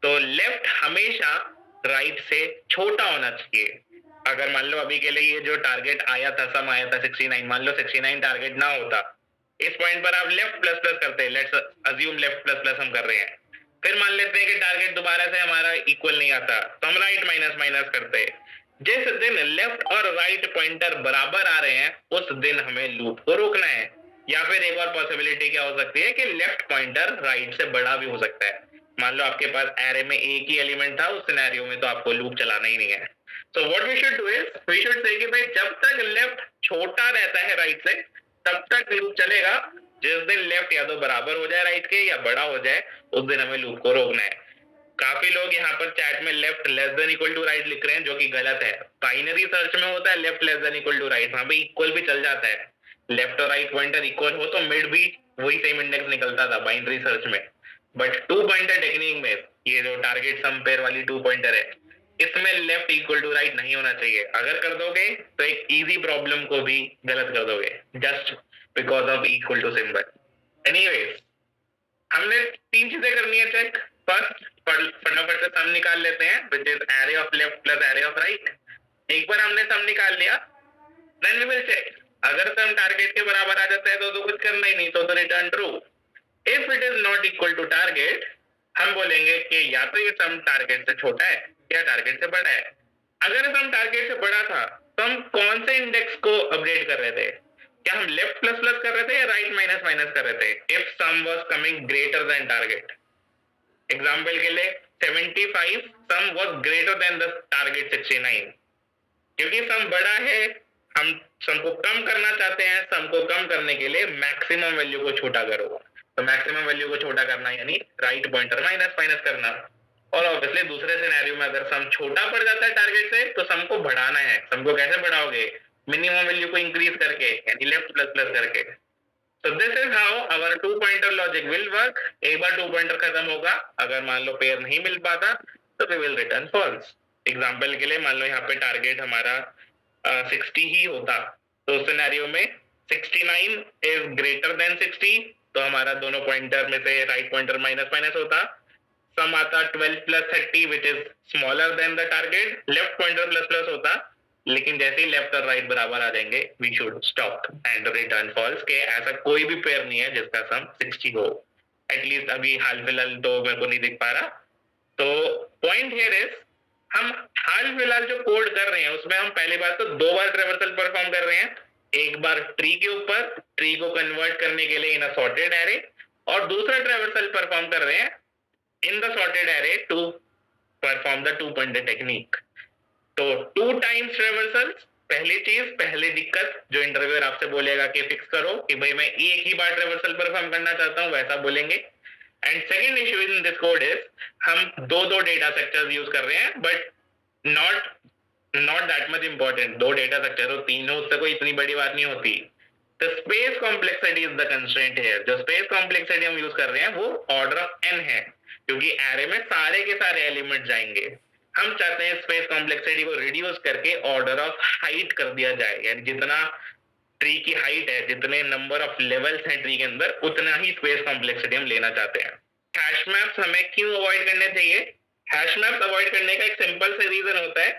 तो लेफ्ट हमेशा राइट से छोटा होना चाहिए। अगर मान लो अभी के लिए ये जो टारगेट आया था, सम आया था 69, मान लो 69 टारगेट ना होता, इस पॉइंट पर आप लेफ्ट प्लस प्लस करते हैं, let's assume left plus plus हम कर रहे हैं, फिर मान लेते हैं कि टारगेट दोबारा से हमारा इक्वल नहीं आता, तो हम राइट माइनस माइनस करते हैं। जिस दिन लेफ्ट और राइट पॉइंटर बराबर आ रहे हैं उस दिन हमें लूप को रोकना है। या फिर एक और पॉसिबिलिटी क्या हो सकती है कि लेफ्ट पॉइंटर राइट से बड़ा भी हो सकता है। मान लो आपके पास एरे में एक ही एलिमेंट था, उस सिनेरियो में तो आपको लूप चलाना ही नहीं है। So what we should do is we should say कि भाई जब तक लेफ्ट छोटा रहता है राइट से तब तक लूप चलेगा। जिस दिन लेफ्ट या तो बराबर हो जाए राइट के या बड़ा हो जाए उस दिन हमें लूप को रोकना है। काफी लोग यहाँ पर चैट में left less than equal to right लिख रहे हैं, जो कि गलत है। बाइनरी सर्च में होता है left less than equal to right, वहां पे इक्वल भी चल जाता है। लेफ्ट और राइट पॉइंटर इक्वल हो तो मिड भी वही सेम इंडेक्स निकलता था बाइनरी सर्च में। बट टू पॉइंटर टेक्निक में ये जो टारगेट सम पेयर वाली टू पॉइंटर है, इसमें लेफ्ट इक्वल टू राइट नहीं होना चाहिए। अगर कर दोगे तो एक इजी प्रॉब्लम को भी गलत कर दोगे just because of equal to symbol. Anyways, हमने तीन चीजें करनी है चेक। फर्स्ट, फटाफट से सम निकाल लेते हैं which is array of left plus array of right. एक बार हमने सम निकाल लिया, देन वी विल चेक। अगर सम टारगेट के बराबर आ जाता है तो कुछ करना ही नहीं, तो return true. If it is not equal to target, हम बोलेंगे कि या तो ये सम टारगेट से छोटा है या टारगेट से बड़ा है। अगर सम टारगेट से बड़ा था तो हम कौन से इंडेक्स को अपडेट कर रहे थे? क्या हम लेफ्ट प्लस प्लस कर रहे थे या राइट माइनस माइनस कर रहे थे? If sum was coming greater than target, example के लिए 75 sum was greater than the target 69, क्योंकि सम बड़ा है, हम सम को कम करना चाहते हैं। सम को कम करने के लिए मैक्सिमम वैल्यू को छोटा करो, तो मैक्सिमम वैल्यू को छोटा करना यानी राइट पॉइंटर माइनस माइनस करना। और ऑब्वियसली दूसरे सिनेरियो में अगर सम छोटा पड़ जाता है टारगेट से तो सम को बढ़ाना है। सम को कैसे बढ़ाओगे? मिनिमम वैल्यू को इंक्रीज करके, यानी लेफ्ट प्लस प्लस करके। So this is how our two pointer logic will work. एक बार टू पॉइंटर खत्म होगा, अगर मान लो पेयर नहीं मिल पाता तो we will return false. Example के लिए मान लो यहाँ पे टारगेट हमारा 60 ही होता, तो उस सिनेरियो में 69 इज ग्रेटर देन 60, तो हमारा दोनों पॉइंटर में से राइट पॉइंटर माइनस माइनस होता। सम आता 12 plus 30 which is smaller than the target, left pointer plus plus होता। लेकिन जैसे ही लेफ्ट और राइट बराबर आ जाएंगे we should stop and return false, के ऐसा कोई भी पेयर नहीं है जिसका सम 60 हो। एटलीस्ट अभी हाल फिलहाल तो मेरे को नहीं दिख पा रहा। तो पॉइंट हियर इज, हम हाल फिलहाल जो कोड कर रहे हैं उसमें हम पहली बात तो दो बार ट्रेवर्सल परफॉर्म कर रहे हैं। एक बार ट्री के ऊपर, ट्री को कन्वर्ट करने के लिए इन अ सॉर्टेड एरे, और दूसरा ट्रेवर्सल परफॉर्म कर रहे हैं in the sorted array to perform the two pointer technique. तो टू टाइम्स ट्रेवर्सल्स, पहली चीज, पहली दिक्कत जो इंटरव्यूअर आपसे बोलेगा कि फिक्स करो कि भाई मैं एक ही बार ट्रेवर्सल परफॉर्म करना चाहता हूं, वैसा बोलेंगे। And second issue in this code is, हम दो दो डेटा स्ट्रक्चर्स यूज कर रहे हैं, but not that much important. दो डेटा स्ट्रक्चर हो, तीन हो, उससे कोई इतनी बड़ी बात नहीं होती। The space complexity is the constraint here. जो स्पेस कॉम्प्लेक्सिटी हम यूज कर रहे हैं वो ऑर्डर ऑफ n है, क्योंकि एरे में सारे के सारे एलिमेंट जाएंगे। हम चाहते हैं स्पेस कॉम्प्लेक्सिटी को रिड्यूस करके ऑर्डर ऑफ हाइट कर दिया जाए, यानी जितना ट्री की हाइट है, जितने नंबर ऑफ लेवल्स हैं ट्री के अंदर, उतना ही स्पेस कॉम्प्लेक्सिटी हम लेना चाहते हैं। हैश मैप्स हमें क्यों अवॉइड करने चाहिए? हैश मैप्स अवॉइड करने का एक सिंपल से रीजन होता है।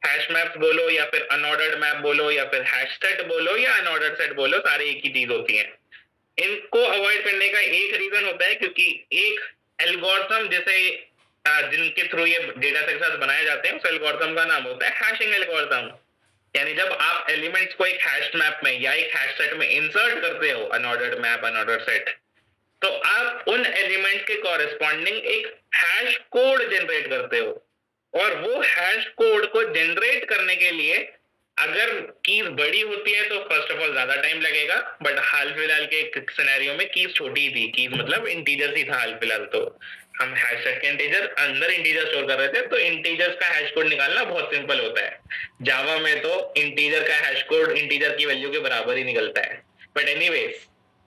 हैश मैप्स बोलो या फिर अनऑर्डर्ड मैप बोलो या फिर हैश सेट बोलो या अनऑर्डर्ड सेट बोलो, सारे एक ही चीज होती है। इनको अवॉइड करने का एक रीजन होता है क्योंकि एक एल्गोरिथम जिसे जिनके थ्रू ये डेटा स्ट्रक्चर्स बनाए जाते हैं, उस एल्गोरिथम का नाम होता है हैशिंग एल्गोरिथम। यानी जब आप एलिमेंट्स को एक हैश मैप में या एक हैश सेट में इंसर्ट करते हो, अनऑर्डर्ड मैप, अनऑर्डर्ड सेट, तो आप उन एलिमेंट्स के कॉरेस्पॉन्डिंग एक हैश कोड जनरेट करते हो। और वो हैश कोड को जनरेट करने के लिए अगर कीज बड़ी होती है तो फर्स्ट ऑफ ऑल ज्यादा टाइम लगेगा, बट हाल फिलहाल के सिनेरियो में कीज छोटी थी, कीज मतलब इंटीजर ही था हाल फिलहाल, तो हम हैश सेट के इंटीजर अंदर इंटीजर स्टोर कर रहे थे, तो इंटीजर्स का हैश कोड निकालना बहुत सिंपल होता है। जावा में तो इंटीजर का हैश कोड इंटीजर की वैल्यू के बराबर ही निकलता है। बट एनीवेज,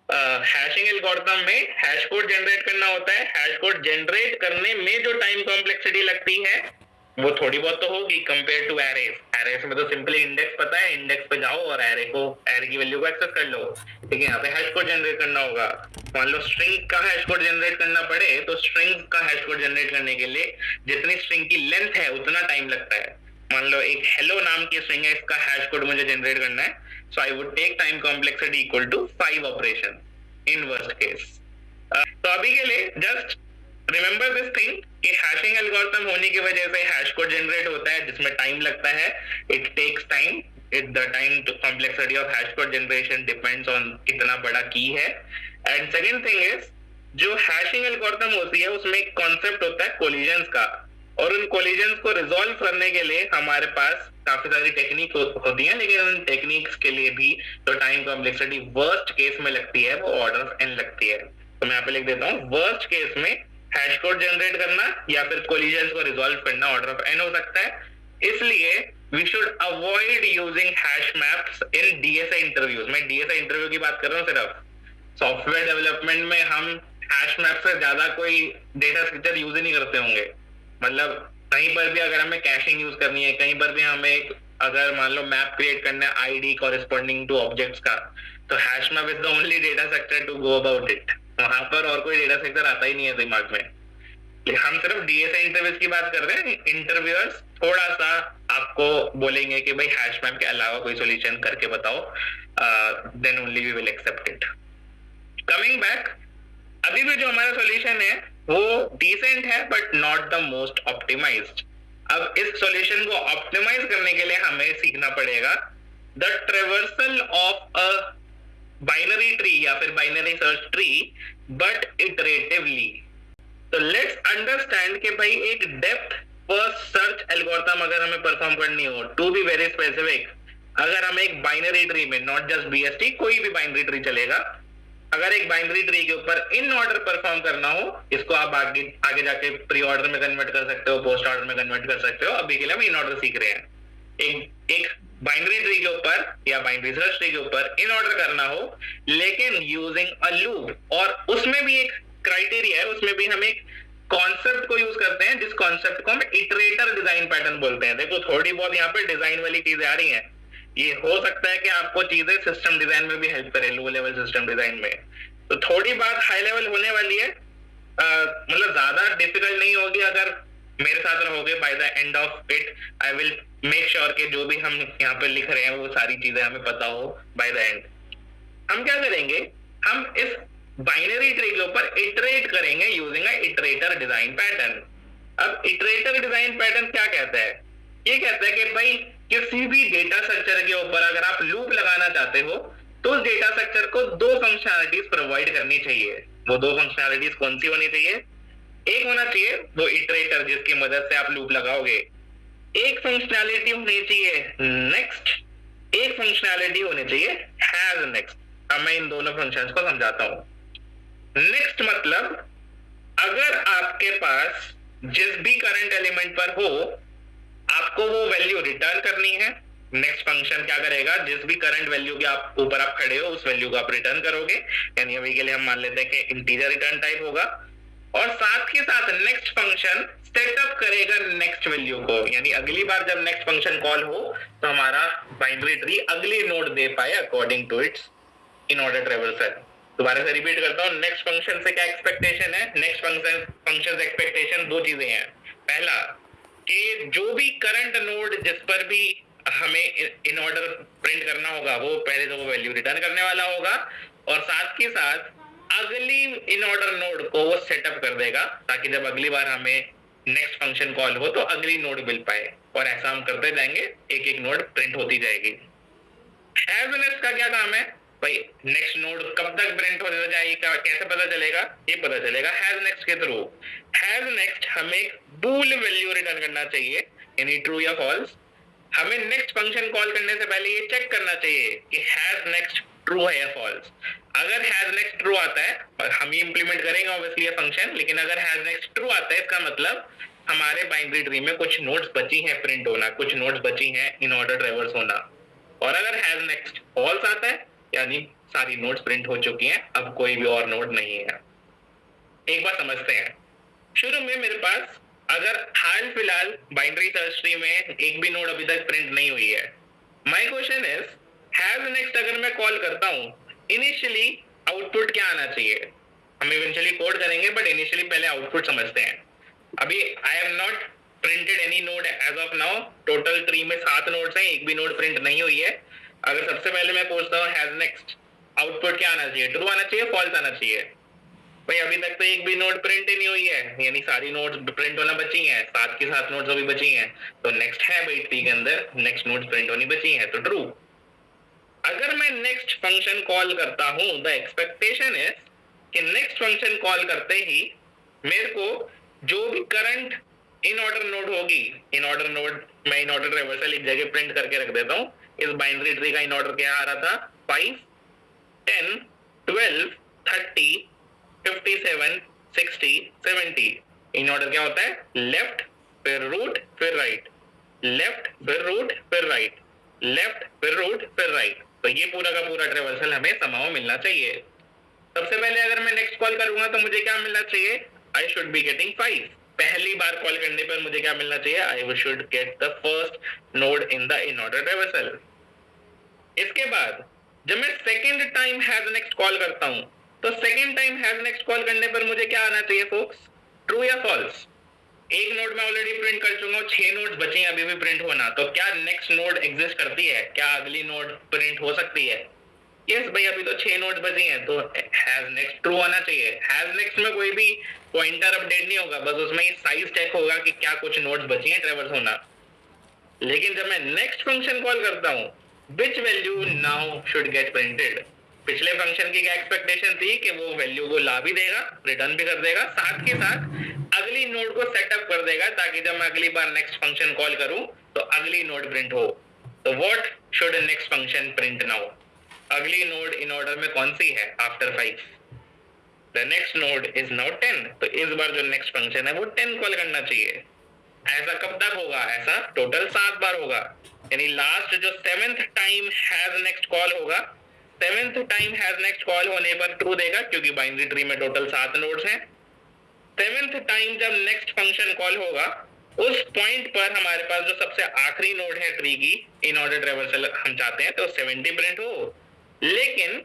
हैशिंग एल्गोरिथम में हैश कोड जनरेट करना होता है। हैश कोड जनरेट करने में जो टाइम कॉम्प्लेक्सिटी लगती है वो थोड़ी बहुत तो होगी कंपेयर टू एरेस। एरेस में तो सिंपली इंडेक्स पता है, इंडेक्स पे जाओ और एरे की वैल्यू को एक्सेस कर लो। लेकिन यहाँ पे हैश कोड जनरेट करना होगा। मान लो स्ट्रिंग का हैश कोड जनरेट करना पड़े, तो स्ट्रिंग का हैश कोड जनरेट करने के लिए जितनी स्ट्रिंग की लेंथ है उतना टाइम लगता है। मान लो एक हेलो नाम की स्ट्रिंग है, इसका हैश कोड मुझे जनरेट करना है, so I would take time complexity equal to 5 operation in worst case. तो अभी के लिए जस्ट रिमेंबर दिस थिंग कि हैशिंग एल्गोरिथम होने की वजह से हैश कोड जनरेट होता है जिसमें टाइम लगता है। It takes time, it the time to complexity of hash code generation depends on कितना बड़ा की है। एंड सेकंड थिंग इज, जो हैशिंग एल्गोरिथम होती है उसमें एक कॉन्सेप्ट होता है कोलिजन्स का, और उन कोलिजन्स को रिजॉल्व करने के लिए हमारे पास काफी सारी टेक्निक होती है, लेकिन उन टेक्निक्स के लिए भी जो टाइम कॉम्प्लेक्सिटी वर्स्ट केस में लगती है वो ऑर्डर ऑफ एन लगती है। तो मैं यहाँ पे लिख देता हूँ, वर्स्ट केस में हैश कोड जनरेट करना या फिर कोलिजन्स को रिजॉल्व करना ऑर्डर ऑफ एन हो सकता है। इसलिए we should avoid using hash maps in DSA interviews. मैं डीएसए इंटरव्यू की बात कर रहा हूँ, सिर्फ सॉफ्टवेयर डेवलपमेंट में हम हैश मैप से ज्यादा कोई डेटा स्ट्रक्चर यूज ही नहीं करते होंगे। मतलब कहीं पर भी अगर हमें कैशिंग यूज करनी है, कहीं पर भी हमें अगर मान लो मैप क्रिएट करना है आईडी कॉरेस्पॉन्डिंग टू ऑब्जेक्ट्स का, तो hash map is the only data structure to go about it. वहां पर और कोई डेटा स्ट्रक्चर आता ही नहीं है दिमाग में। हम सिर्फ डीएसए इंटरव्यूज की बात कर रहे हैं। इंटरव्यूअर्स थोड़ा सा आपको बोलेंगे कि भाई हैश मैप के अलावा कोई सॉल्यूशन करके बताओ, then only we will accept it. Coming back, अभी भी जो हमारा सॉल्यूशन है वो डिसेंट है but not the most optimized. अब इस सॉल्यूशन को ऑप्टिमाइज करने के लिए हमें सीखना पड़ेगा the traversal of a binary tree या फिर binary search tree but iteratively. तो लेट्स अंडरस्टैंड कि भाई एक डेप्थ फर्स्ट सर्च एल्गोरिथम अगर हमें परफॉर्म करनी हो, टू बी वेरी स्पेसिफिक, अगर हमें एक बाइनरी ट्री में, नॉट जस्ट बीएसटी, कोई भी बाइनरी ट्री चलेगा, अगर एक बाइनरी ट्री के ऊपर इन ऑर्डर परफॉर्म करना हो, इसको आप आगे आगे जाके प्री ऑर्डर में कन्वर्ट कर सकते हो, पोस्ट ऑर्डर में कन्वर्ट कर सकते हो। अभी के लिए हम इन ऑर्डर सीख रहे हैं। एक बाइनरी ट्री के ऊपर या बाइनरी सर्च ट्री के ऊपर इन ऑर्डर करना हो, लेकिन यूजिंग अ लूप, और उसमें भी एक क्राइटेरिया है, उसमें भी हम एक कॉन्सेप्ट को यूज करते हैं जिस कॉन्सेप्ट को हम इटरेटर डिजाइन पैटर्न बोलते हैं। देखो थोड़ी बहुत यहाँ पे डिजाइन वाली चीजें आ रही हैं, ये हो सकता है कि आपको चीजें सिस्टम डिजाइन में भी हेल्प करे, लो लेवल सिस्टम डिजाइन में। तो थोड़ी बात हाई लेवल होने वाली है, मतलब ज्यादा डिफिकल्ट नहीं होगी अगर मेरे साथ रहोगे। By the end of it I will make sure कि जो भी हम यहाँ पे लिख रहे हैं वो सारी चीजें हमें पता हो बाय द एंड। हम क्या करेंगे, हम इस बाइनरी ट्री के ऊपर इटरेट करेंगे using a iterator design pattern. अब इटरेटर डिजाइन पैटर्न क्या कहता है? ये कहता है कि भाई किसी भी डेटा स्ट्रक्चर के ऊपर अगर आप लूप लगाना चाहते हो तो उस डेटा स्ट्रक्चर को दो फंक्शनैलिटीज प्रोवाइड करनी चाहिए। वो दो फंक्शनैलिटीज कौन सी होनी चाहिए? एक होना चाहिए वो इटरेटर जिसकी मदद से आप लूप लगाओगे, एक फंक्शनैलिटी होनी चाहिए नेक्स्ट, एक फंक्शनैलिटी होनी चाहिए हैज नेक्स्ट। अब मैं इन दोनों फंक्शंस को समझाता हूं। नेक्स्ट मतलब अगर आपके पास जिस भी करंट एलिमेंट पर हो आपको वो वैल्यू रिटर्न करनी है। नेक्स्ट फंक्शन क्या करेगा, जिस भी करंट वैल्यू के आप ऊपर आप खड़े हो उस वैल्यू को आप रिटर्न करोगे। यानी अभी के लिए हम मान लेते हैं कि इंटीजर रिटर्न टाइप होगा, और साथ ही साथ नेक्स्ट फंक्शन सेटअप करेगा नेक्स्ट वैल्यू को। यानी अगली बार जब नेक्स्ट फंक्शन कॉल हो तो हमारा बाइनरी ट्री अगली नोड दे पाए according to its in order traversal. दोबारा से रिपीट करता हूं, नेक्स्ट फंक्शन से क्या एक्सपेक्टेशन है? नेक्स्ट फंक्शन एक्सपेक्टेशन दो चीजें हैं। पहला कि जो भी करंट नोड जिस पर भी हमें इन ऑर्डर प्रिंट करना होगा वो पहले तो वो वैल्यू रिटर्न करने वाला होगा, और साथ ही साथ अगली इन ऑर्डर नोड को वो सेटअप कर देगा ताकि जब अगली बार हमें नेक्स्ट फंक्शन कॉल हो तो अगली नोड मिल पाए। और ऐसा हम करते जाएंगे, एक एक नोड प्रिंट होती जाएगी। हैज नेक्स्ट का क्या काम है भाई? नेक्स्ट नोड कब तक प्रिंट हो जाएगी, कैसे पता चलेगा? ये पता चलेगा हैज नेक्स्ट के थ्रू। हैज नेक्स्ट हमें बूल वैल्यू रिटर्न करना चाहिए, यानी ट्रू या फॉल्स। हमें नेक्स्ट फंक्शन कॉल करने से पहले ये चेक करना चाहिए कि हैज नेक्स्ट ट्रू है या फॉल्स। अगर हैज नेक्स्ट ट्रू आता है, और हम ही इंप्लीमेंट करेंगे ऑब्वियसली ये फंक्शन, लेकिन अगर हैज नेक्स्ट ट्रू आता है इसका मतलब हमारे बाइनरी ट्री में कुछ नोड्स बची हैं प्रिंट होना, कुछ नोड्स बची हैं इन ऑर्डर ट्रेवर्स होना। और अगर हैज नेक्स्ट फॉल्स आता है यानी सारी नोड्स प्रिंट हो चुकी हैं, अब कोई भी और नोड नहीं है। एक बार समझते हैं। शुरू में मेरे पास अगर हाल फिलहाल बाइनरी सर्च ट्री में एक भी नोड अभी तक प्रिंट नहीं हुई है, my question is has next अगर मैं कॉल करता हूं, इनिशियली आउटपुट क्या आना चाहिए? हम इवेंचुअली कोड करेंगे बट इनिशियली पहले आउटपुट समझते हैं। अभी I have not printed any node as of now. Total tree में 7 नोड्स हैं, एक भी नोड प्रिंट नहीं हुई है। अगर सबसे पहले मैं पूछता हूँ हैज नेक्स्ट, आउटपुट क्या आना चाहिए? ट्रू आना चाहिए, फॉल्स आना चाहिए? भाई अभी तक तो एक भी नोड प्रिंट ही नहीं हुई है, यानी सारी नोड्स प्रिंट होना बची हैं, 7 की 7 नोड्स अभी बची हैं, तो नेक्स्ट है भाई ट्री के अंदर नेक्स्ट नोड्स प्रिंट होनी बची हैं, तो ट्रू। अगर मैं नेक्स्ट फंक्शन कॉल करता हूं, द एक्सपेक्टेशन इज कि नेक्स्ट फंक्शन कॉल करते ही मेरे को जो भी करंट इन ऑर्डर नोड होगी, इन ऑर्डर नोड मैं इन ऑर्डर रिवर्सल एक जगह प्रिंट करके रख देता हूं। इस बाइनरी ट्री का इन ऑर्डर क्या आ रहा था? 5, 10, 12, 30, 57, 60, 70। इन ऑर्डर क्या होता है? लेफ्ट फिर रूट फिर राइट, लेफ्ट फिर रूट फिर राइट, लेफ्ट फिर रूट फिर राइट। तो ये पूरा का पूरा ट्रेवर्सल हमें समाओ मिलना चाहिए। सबसे पहले अगर मैं नेक्स्ट कॉल करूंगा तो मुझे क्या मिलना चाहिए? I should be getting 5। पहली बार कॉल करने पर मुझे क्या मिलना चाहिए? I should get the first node in the in order traversal. इसके बाद जब मैं second time has next call करता हूं, तो second time has next call करने पर मुझे क्या आना चाहिए फोक्स? ट्रू या फॉल्स? एक नोड में ऑलरेडी प्रिंट कर चुका हूं, 6 नोड्स बचे हैं अभी भी प्रिंट होना, तो क्या नेक्स्ट नोड एग्जिस्ट करती है? क्या अगली नोड प्रिंट हो सकती है? यस भाई, अभी तो 6 नोड्स बचे हैं, तो हैज नेक्स्ट ट्रू आना चाहिए। हैज नेक्स्ट में कोई भी पॉइंटर अपडेट नहीं होगा, बस उसमें साइज चेक होगा कि क्या कुछ नोड्स बची हैं ट्रेवर्स होना। लेकिन जब मैं नेक्स्ट फंक्शन कॉल करता हूं, which value now should get printed? पिछले फंक्शन की क्या एक्सपेक्टेशन थी कि वो वैल्यू को ला भी देगा, रिटर्न भी कर देगा, साथ के साथ अगली नोड को सेटअप कर देगा ताकि जब मैं अगली बार नेक्स्ट फंक्शन कॉल करूं तो अगली नोड प्रिंट हो। तो what should next function print now? अगली नोड इन ऑर्डर में कौन सी है after 5? The next node is now 10। तो इस बार जो नेक्स्ट फंक्शन है वो 10 कॉल करना चाहिए। ऐसा कब तक होगा? ऐसा टोटल 7 बार होगा, यानी लास्ट जो 7th time has next call होगा, 7th time has next call होने पर ट्रू देगा क्योंकि बाइनरी ट्री में टोटल 7 नोड्स हैं। 7th टाइम जब नेक्स्ट फंक्शन कॉल होगा, उस पॉइंट पर हमारे पास जो सबसे आखिरी नोड है ट्री की इन ऑर्डर ट्रेवर्सल हम चाहते हैं तो 70 प्रिंट हो। लेकिन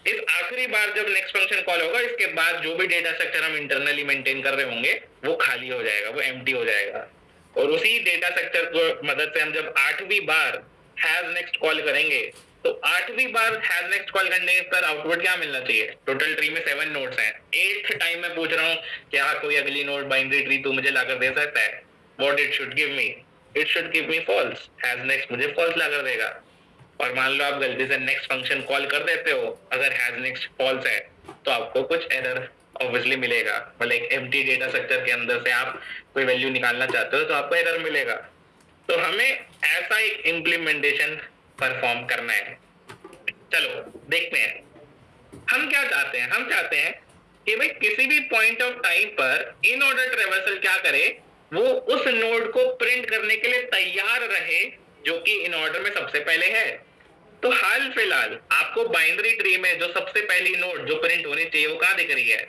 इस आखिरी बार जब नेक्स्ट फंक्शन कॉल होगा, इसके बाद जो भी डेटा स्ट्रक्चर हम इंटरनली मेंटेन कर रहे होंगे वो खाली हो जाएगा, वो एम्प्टी हो जाएगा। और उसी डेटा स्ट्रक्चर को मदद से हम जब 8वीं बार हैज नेक्स्ट कॉल करेंगे, तो 8वीं बार हैज नेक्स्ट कॉल करने पर आउटपुट क्या मिलना चाहिए? टोटल ट्री में 7 नोड्स हैं, 8th टाइम मैं पूछ रहा हूँ क्या कोई अगली नोड बाइनरी ट्री तू मुझे लाकर दे सकता है? What it should give me? It should give me false. Has next मुझे फॉल्स लाकर देगा। और मान लो आप गलती से नेक्स्ट फंक्शन कॉल कर देते हो, अगर हैज नेक्स्ट फॉल्स है तो आपको कुछ एरर ऑब्वियसली मिलेगा। मतलब एक एम्प्टी डेटा स्ट्रक्चर के अंदर से आप कोई वैल्यू निकालना चाहते हो तो आपको एरर मिलेगा। तो हमें ऐसा एक इम्प्लीमेंटेशन परफॉर्म करना है। चलो देखते हैं हम क्या चाहते हैं। हम चाहते हैं कि भाई किसी भी पॉइंट ऑफ टाइम पर इन ऑर्डर ट्रेवर्सल क्या करे, वो उस नोड को प्रिंट करने के लिए तैयार रहे जो कि इन ऑर्डर में सबसे पहले है। तो हाल फिलहाल आपको बाइनरी ट्री में जो सबसे पहली नोड जो प्रिंट होनी चाहिए वो कहां दिख रही है?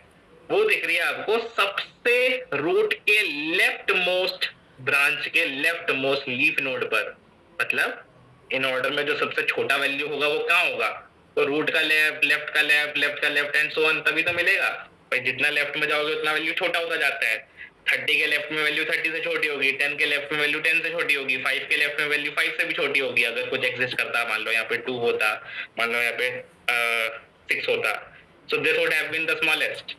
वो दिख रही है आपको सबसे रूट के लेफ्ट मोस्ट ब्रांच के लेफ्ट मोस्ट लीफ नोड पर। मतलब इन ऑर्डर में जो सबसे छोटा वैल्यू होगा वो कहां होगा? तो रूट का लेफ्ट, लेफ्ट का लेफ्ट, लेफ्ट का लेफ्ट एंड सो ऑन, तभी तो मिलेगा। भाई जितना लेफ्ट में जाओगे उतना वैल्यू छोटा होता जाता है। 30 के लेफ्ट में वैल्यू 30 से छोटी होगी, 10 के लेफ्ट में वैल्यू 10 से छोटी होगी, 5 के लेफ्ट में वैल्यू 5 से भी छोटी होगी अगर कुछ एग्जिस्ट करता। मान लो यहाँ पे 2 होता, मान लो यहाँ पे 6 होता, so this would have been the smallest.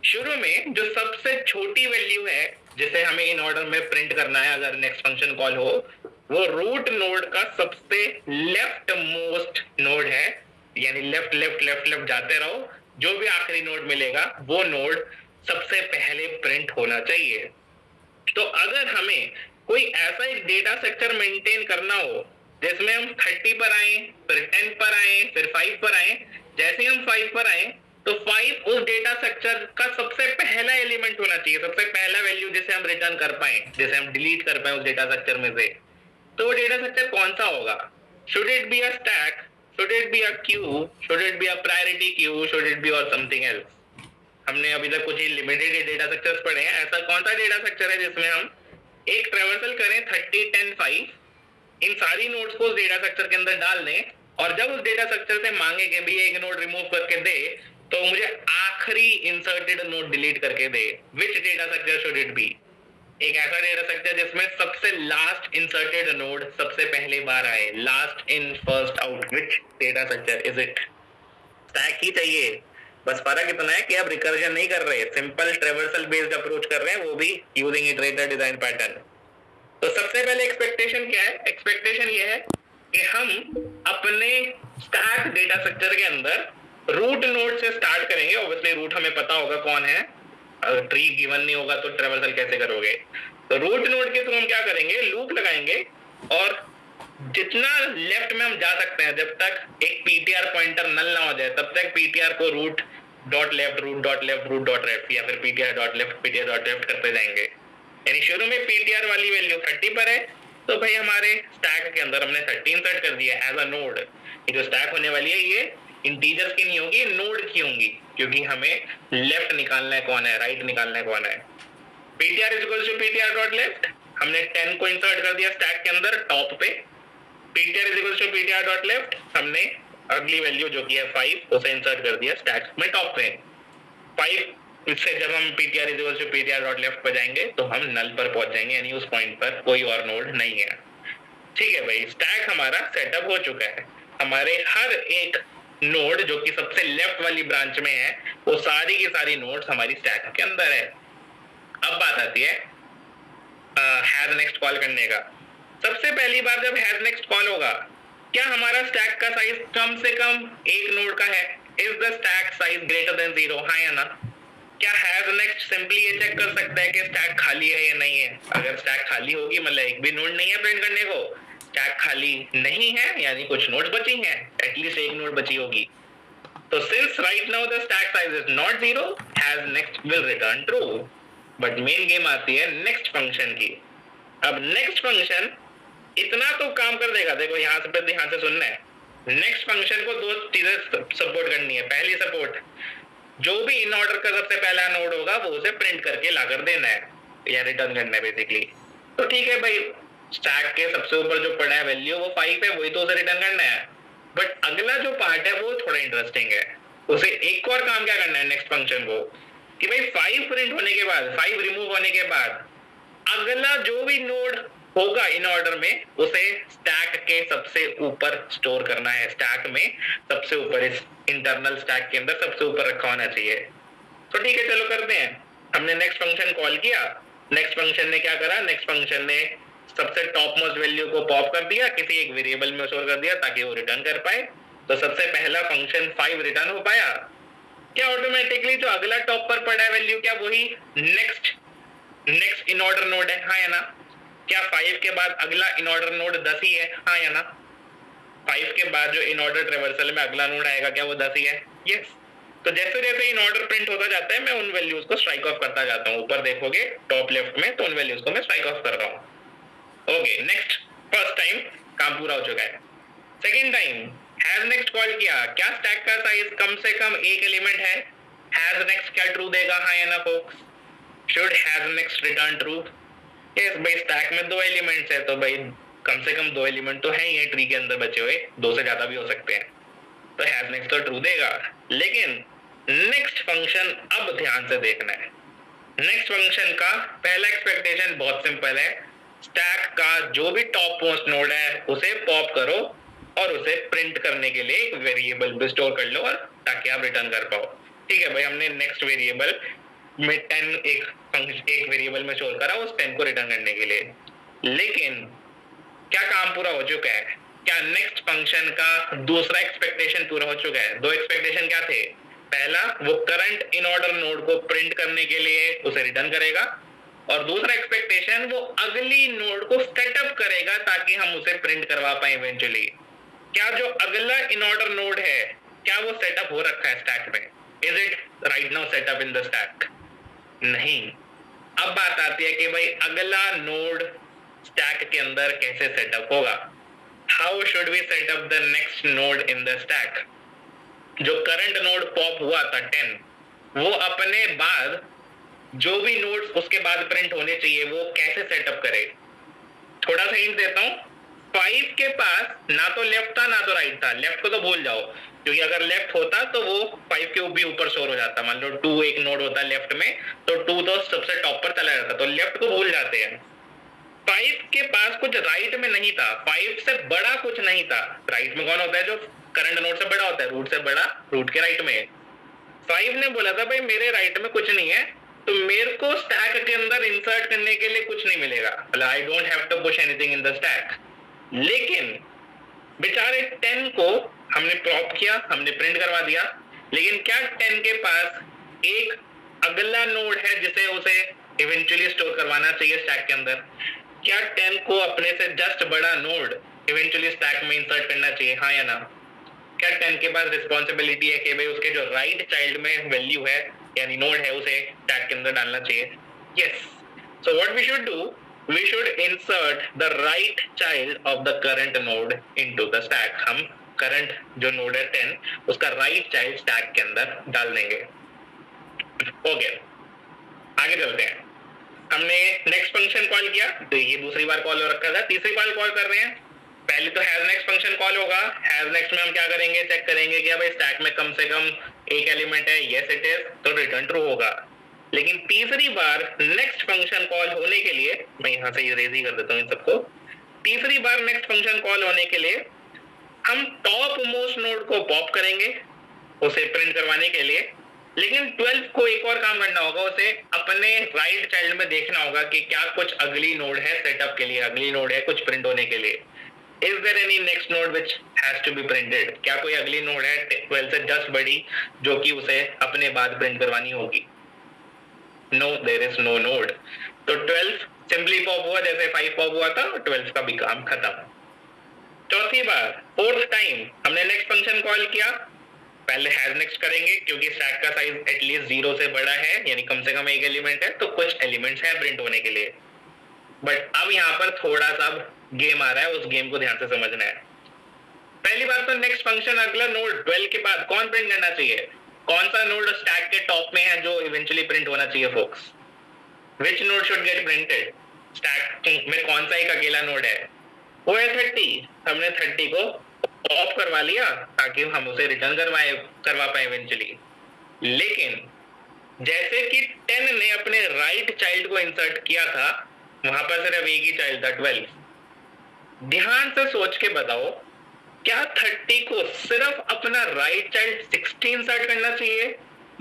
शुरू में जो सबसे छोटी वैल्यू है जिसे हमें इन ऑर्डर में प्रिंट करना है अगर नेक्स्ट फंक्शन कॉल हो, वो रूट नोड का सबसे लेफ्ट मोस्ट नोड है, यानी लेफ्ट लेफ्ट लेफ्ट लेफ्ट जाते रहो, जो भी आखिरी नोड मिलेगा वो नोड सबसे पहले प्रिंट होना चाहिए। तो अगर हमें कोई ऐसा एक डेटा स्ट्रक्चर मेंटेन करना हो जिसमें हम 30 पर आए, फिर 10 पर आए, फिर 5 पर आए। जैसे हम 5 पर आए तो 5 उस डेटा स्ट्रक्चर का सबसे पहला एलिमेंट होना चाहिए, सबसे पहला वैल्यू जिसे हम रिटर्न कर पाए, जिसे हम डिलीट कर पाए उस डेटा स्ट्रक्चर में से। तो वो डेटा स्ट्रक्चर कौन सा होगा? Should it be a stack, should it be a Q, should it be a priority queue, should it B और समथिंग एल्स? हमने अभी तक कुछ ही लिमिटेड डेटा स्ट्रक्चर्स पढ़े हैं। ऐसा कौन सा डेटा स्ट्रक्चर है जिसमें हम एक ट्रेवर्सल करें 30, 10, 5, इन सारी नोड्स को उस डेटा स्ट्रक्चर के अंदर डाल दें, और जब उस डेटा स्ट्रक्चर से मांगे कि भैया एक नोड रिमूव करके दे, तो मुझे आखिरी इंसर्टेड नोड डिलीट करके दे। Which data structure should it be? एक ऐसा डेटा स्ट्रक्चर जिसमें सबसे लास्ट इंसर्टेड नोड सबसे पहले बार आए, last in first out. Which data structure is it? Stack ही चाहिए, बस फर्क इतना है कि आप रिकर्जन नहीं कर रहे, सिंपल ट्रेवर्सल बेस्ड अप्रोच कर रहे हैं, वो भी यूजिंग इटरेटर डिजाइन पैटर्न। तो सबसे पहले एक्सपेक्टेशन क्या है? एक्सपेक्टेशन ये है कि हम अपने स्टैक डेटा स्ट्रक्चर के अंदर रूट नोड से स्टार्ट करेंगे। ऑब्वियसली रूट हमें पता होगा कौन है, अगर ट्री गिवन नहीं होगा तो ट्रेवर्सल कैसे करोगे? तो रूट नोड के थ्रू हम क्या करेंगे? लूप लगाएंगे, और जितना लेफ्ट में हम जा सकते हैं, जब तक एक पीटीआर पॉइंटर नल ना हो जाए तब तक पीटीआर को root dot left, root dot left, root dot left, या फिर PTR dot left, PTR dot left करते जाएंगे। यानी शुरू में पीटीआर वाली वैल्यू 30 पर है, तो भाई हमारे स्टैक के अंदर हमने 30 इंसर्ट कर दिया एज अ नोड। ये जो स्टैक होने वाली है ये इंटीजर्स की नहीं होगी, नोड की होंगी, क्योंकि हमें लेफ्ट निकालना है कौन है, राइट निकालना है कौन है। PTR is equal to PTR dot left, हमने 10 को इंसर्ट कर दिया स्टैक के अंदर टॉप पे। PTR is equal to PTR dot left, हमने अगली वैल्यू जो की है 5 उसे इंसर्ट कर दिया स्टैक में टॉप पे। 5 इससे जब हम PTR is equal to PTR dot left पर जाएंगे तो हम नल पर पहुंच जाएंगे, यानी उस पॉइंट पर कोई और नोड नहीं है। ठीक है भाई, स्टैक हमारा सेटअप हो चुका है। हमारे हर एक नोड जो कि सबसे लेफ्ट वाली ब्रांच में है, वो सारी की सारी नोड्स हमारी स्टैक के अंदर है। अब बात आती है हैज नेक्स्ट कॉल करने का। सबसे पहली बार जब हैज नेक्स्ट कॉल होगा, क्या हमारा स्टैक का साइज कम से कम एक नोड का है? Is the stack size greater than 0, हाँ या ना? क्या हैज नेक्स्ट सिंपली ये चेक कर सकता है कि स्टैक खाली है या नहीं है? अगर स्टैक खाली होगी मतलब एक भी नोड नहीं है प्रिंट करने को, स्टैक खाली नहीं है यानी कुछ नोड्स बची हैं, एटलीस्ट एक नोड बची होगी। तो since right now the stack size is not 0, has next will return true. But main game आती है नेक्स्ट फंक्शन की। अब नेक्स्ट फंक्शन इतना तो काम कर देगा, देखो यहाँ से ध्यान से सुनना है। नेक्स्ट फंक्शन को दो चीजें सपोर्ट करनी है। पहली सपोर्ट, जो भी इन ऑर्डर का सबसे पहला नोड होगा वो उसे प्रिंट करके लाकर देना है या रिटर्न करना है बेसिकली। तो ठीक है भाई, स्टैक के सबसे ऊपर जो पड़ा है वैल्यू वो 5 है, वही तो उसे रिटर्न करना है। बट अगला जो पार्ट है वो थोड़ा इंटरेस्टिंग है। उसे एक और काम क्या करना है नेक्स्ट फंक्शन को, कि भाई 5 प्रिंट होने के बाद, 5 रिमूव होने के बाद अगला जो भी नोड होगा इन ऑर्डर में उसे स्टैक के सबसे ऊपर स्टोर करना है। स्टैक में सबसे ऊपर, इस इंटरनल स्टैक के अंदर सबसे ऊपर रखा होना चाहिए। तो ठीक है, चलो करते हैं। हमने नेक्स्ट फंक्शन कॉल किया, नेक्स्ट फंक्शन ने क्या करा? नेक्स्ट फंक्शन ने सबसे टॉप मोस्ट वैल्यू को पॉप कर दिया, किसी एक वेरिएबल में स्टोर कर दिया ताकि वो रिटर्न कर पाए। तो सबसे पहला फंक्शन 5 रिटर्न हो पाया। क्या ऑटोमेटिकली जो अगला टॉप पर पड़ा है वैल्यू, क्या वही नेक्स्ट इन ऑर्डर नोड है, हाँ या ना? क्या 5 के बाद अगला इन ऑर्डर नोड 10 ही है, हाँ या ना? 5 के बाद जो इन ऑर्डर ट्रेवर्सल में अगला नोड आएगा क्या वो 10 ही है? यस। तो जैसे जैसे इन ऑर्डर प्रिंट होता जाता है मैं उन वैल्यूज को स्ट्राइक ऑफ करता जाता हूँ। ऊपर देखोगे टॉप लेफ्ट में, तो उन वैल्यूज को मैं स्ट्राइक ऑफ कर रहा हूँ। ओके, नेक्स्ट फर्स्ट टाइम काम पूरा हो चुका है। Second time has next call किया, क्या स्टैक का साइज कम से कम एक एलिमेंट है? हैज नेक्स्ट क्या ट्रू देगा, हाँ या ना folks? Should has next return true? Yes भाई, स्टैक में 2 एलिमेंट्स है तो भाई कम से कम 2 एलिमेंट तो है ही ट्री के अंदर बचे हुए, 2 से ज्यादा भी हो सकते हैं, तो हैज नेक्स्ट तो ट्रू देगा। लेकिन नेक्स्ट फंक्शन अब ध्यान से देखना है। नेक्स्ट फंक्शन का पहला एक्सपेक्टेशन बहुत सिंपल है, स्टैक का जो भी टॉप मोस्ट नोड है उसे पॉप करो और उसे प्रिंट करने के लिए एक वेरिएबल भी स्टोर कर लो, और ताकि आप रिटर्न कर पाओ। ठीक है भाई, हमने नेक्स्ट वेरिएबल में 10 एक वेरिएबल में स्टोर करा उस 10 को रिटर्न करने के लिए। लेकिन क्या काम पूरा हो चुका है? क्या नेक्स्ट फंक्शन का दूसरा एक्सपेक्टेशन पूरा हो चुका है? 2 एक्सपेक्टेशन क्या थे? पहला, वो करंट इन ऑर्डर नोड को प्रिंट करने के लिए उसे रिटर्न करेगा, और दूसरा एक्सपेक्टेशन वो अगली नोड को सेटअप करेगा ताकि हम उसे प्रिंट करवा पाए इवेंचुअली। क्या जो अगला इन ऑर्डर नोड है क्या वो सेटअप हो रखा है स्टैक में? Is it right now setup in the stack? नहीं। अब बात आती है कि भाई अगला नोड स्टैक के अंदर कैसे सेटअप होगा। How should we setup the next node in the stack? जो करंट नोड पॉप हुआ था 10, वो अपने बाद जो भी नोड्स उसके बाद प्रिंट होने चाहिए वो कैसे सेटअप करे? थोड़ा सा हिंट देता हूं। 5 के पास ना तो लेफ्ट था ना तो राइट था। लेफ्ट को तो भूल जाओ, क्योंकि अगर लेफ्ट होता तो वो 5 के भी ऊपर शोर हो जाता। मान लो 2 एक नोड होता लेफ्ट में तो 2 तो सबसे टॉप पर चला जाता, तो लेफ्ट को भूल जाते हैं। 5 के पास कुछ राइट में नहीं था, 5 से बड़ा कुछ नहीं था। राइट में कौन होता है? जो करंट नोड से बड़ा होता है, रूट से बड़ा, रूट के राइट में। 5 ने बोला था भाई मेरे राइट में कुछ नहीं है, तो मेरे को स्टैक के अंदर इंसर्ट करने के लिए कुछ नहीं मिलेगा, मतलब I don't have to push anything in the stack. लेकिन बेचारे 10 को हमने प्रॉप किया, हमने प्रिंट करवा दिया, लेकिन क्या 10 के पास एक अगला नोड है जिसे उसे इवेंचुअली स्टोर करवाना चाहिए स्टैक के अंदर? क्या 10 को अपने से जस्ट बड़ा नोड इवेंचुअली स्टैक में इंसर्ट करना चाहिए, हाँ या ना? क्या 10 के पास रिस्पॉन्सिबिलिटी है कि भाई उसके जो राइट चाइल्ड में वैल्यू है यानी नोड है उसे स्टैक के अंदर डालना चाहिए? Yes. So what we should do, we should insert the right child of the current node into the stack. हम करंट जो नोड है 10 उसका राइट चाइल्ड स्टैक के अंदर डाल देंगे। ओके, आगे चलते हैं। हमने नेक्स्ट फंक्शन कॉल किया, तो ये दूसरी बार कॉल हो रखा था, तीसरी बार कॉल कर रहे हैं। पहले तो हैज नेक्स्ट फंक्शन कॉल होगा। हैज नेक्स्ट में हम क्या करेंगे, चेक करेंगे कि भाई स्टैक में कम से कम एक एलिमेंट है, यस इट इज, तो रिटर्न ट्रू होगा। लेकिन तीसरी बार नेक्स्ट फंक्शन कॉल होने के लिए, मैं यहां से इरेज ही कर देता हूं इन सबको। तीसरी बार नेक्स्ट फंक्शन कॉल होने के लिए हम टॉप मोस्ट नोड को पॉप करेंगे उसे प्रिंट करवाने के लिए। लेकिन 12 को एक और काम करना होगा, उसे अपने राइट चाइल्ड में देखना होगा कि क्या कुछ अगली नोड है सेटअप के लिए, अगली नोड है कुछ प्रिंट होने के लिए। Is there any next node which has to be printed? क्या कोई अगली नोड है 12 से जस्ट बड़ी जो कि उसे अपने बाद प्रिंट करवानी होगी? No, there is no node. तो 12 सिंपली पॉप हुआ जैसे 5 पॉप हुआ था, 12 का भी काम खत्म। चौथी बार, फोर्थ टाइम हमने नेक्स्ट फंक्शन कॉल किया। पहले हैज नेक्स्ट करेंगे क्योंकि स्टैक का साइज एटलीस्ट 0 से बड़ा है, यानी कम से कम एक एलिमेंट है, तो कुछ एलिमेंट्स है प्रिंट होने के लिए। बट अब यहाँ पर थोड़ा सा गेम आ रहा है, उस गेम को ध्यान से समझना है। पहली बात तो नेक्स्ट फंक्शन अगला नोड 12 के बाद कौन प्रिंट करना चाहिए? कौन सा नोड स्टैक के टॉप में है जो इवेंचुअली प्रिंट होना चाहिए folks? Which node should get printed? Stack में कौन सा एक अकेला नोड है? वो है 30। हमने 30 को ऑफ करवा लिया ताकि हम उसे रिटर्न करवा पाए इवेंचुअली। लेकिन जैसे कि 10 ने अपने राइट चाइल्ड को इंसर्ट किया था, वहां पर सिर्फ एक ही चाइल्ड था 12। ध्यान से सोच के बताओ, क्या 30 को सिर्फ अपना राइट चाइल्ड 16 इंसर्ट करना चाहिए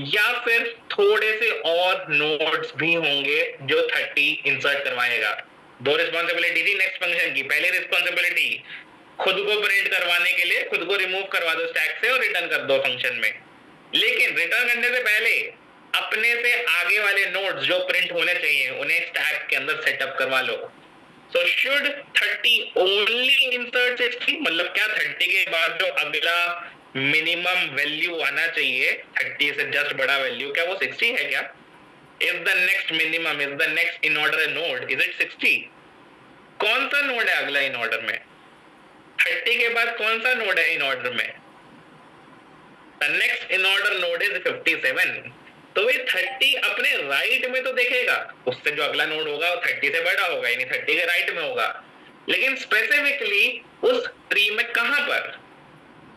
या फिर थोड़े से और नोड्स भी होंगे जो 30 इंसर्ट करवाएगा? दो रिस्पॉन्सिबिलिटी थी नेक्स्ट फंक्शन की। पहली रिस्पॉन्सिबिलिटी, खुद को प्रिंट करवाने के लिए खुद को रिमूव करवा दो स्टैक से और रिटर्न कर दो फंक्शन में। लेकिन रिटर्न करने से पहले अपने से आगे वाले नोड्स जो प्रिंट होने चाहिए उन्हें स्टैक के अंदर सेटअप करवा लो। So should 30 only insert 60? मतलब क्या 30 के बाद जो अगला मिनिमम वैल्यू आना चाहिए 30 से जस्ट बड़ा वैल्यू, क्या वो 60 है क्या? Is the next minimum, is the next in order node, is it 60? कौन सा नोड है अगला इन ऑर्डर में? 30 के बाद कौन सा नोड है इन ऑर्डर में? The next in order node is 57. तो ये 30 अपने राइट में तो देखेगा, उससे जो अगला नोड होगा वो 30 से बड़ा होगा, यानी 30 के राइट में होगा। लेकिन स्पेसिफिकली उस ट्री में कहां पर?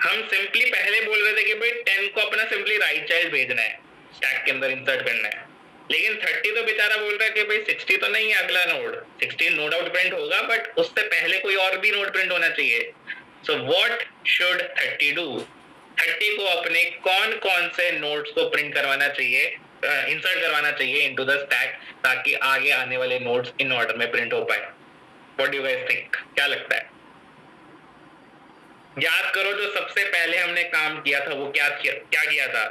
हम सिंपली पहले बोल रहे थे कि भाई 10 को अपना सिंपली राइट चाइल्ड भेजना है, स्टैक के अंदर इंसर्ट करना है। लेकिन 30 तो बेचारा बोल रहा है कि भाई 60 तो नहीं है अगला नोड, 60 नो डाउट प्रिंट होगा बट उससे पहले कोई और भी नोड प्रिंट होना चाहिए। सो व्हाट शुड 30 डू? 30 को अपने कौन कौन से नोड्स को प्रिंट करवाना चाहिए, इंसर्ट करवाना चाहिए इनटू द स्टैक ताकि आगे आने वाले नोड्स इन ऑर्डर में प्रिंट हो पाए? What do you guys think, क्या लगता है? याद करो जो सबसे पहले हमने काम किया था वो क्या किया था?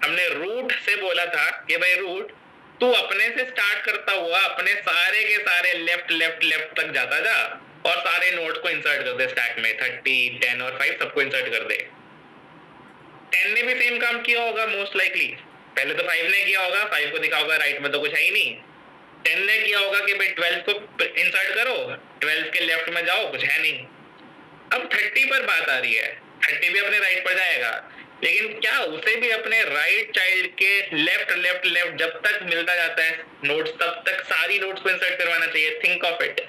हमने रूट से बोला था कि भाई रूट तू अपने से स्टार्ट करता हुआ अपने सारे के सारे लेफ्ट लेफ्ट लेफ्ट तक जाता जा और सारे नोड्स को इंसर्ट कर दे स्टैक में, 30, 10 और 5 सबको इंसर्ट कर दे। 10 ने भी सेम काम किया होगा मोस्ट लाइकली। पहले तो 5 ने किया होगा, 5 को दिखा होगा राइट में तो कुछ है ही नहीं। 10 ने किया होगा कि भाई 12 को इंसर्ट करो, 12 के लेफ्ट में जाओ, कुछ है नहीं। अब 30 पर बात आ रही है, 30 भी अपने राइट पर जाएगा, लेकिन क्या उसे भी अपने राइट चाइल्ड के लेफ्ट लेफ्ट लेफ्ट जब तक मिलता जाता है नोड्स तब तक सारी नोड्स को इंसर्ट करवाना चाहिए। थिंक ऑफ इट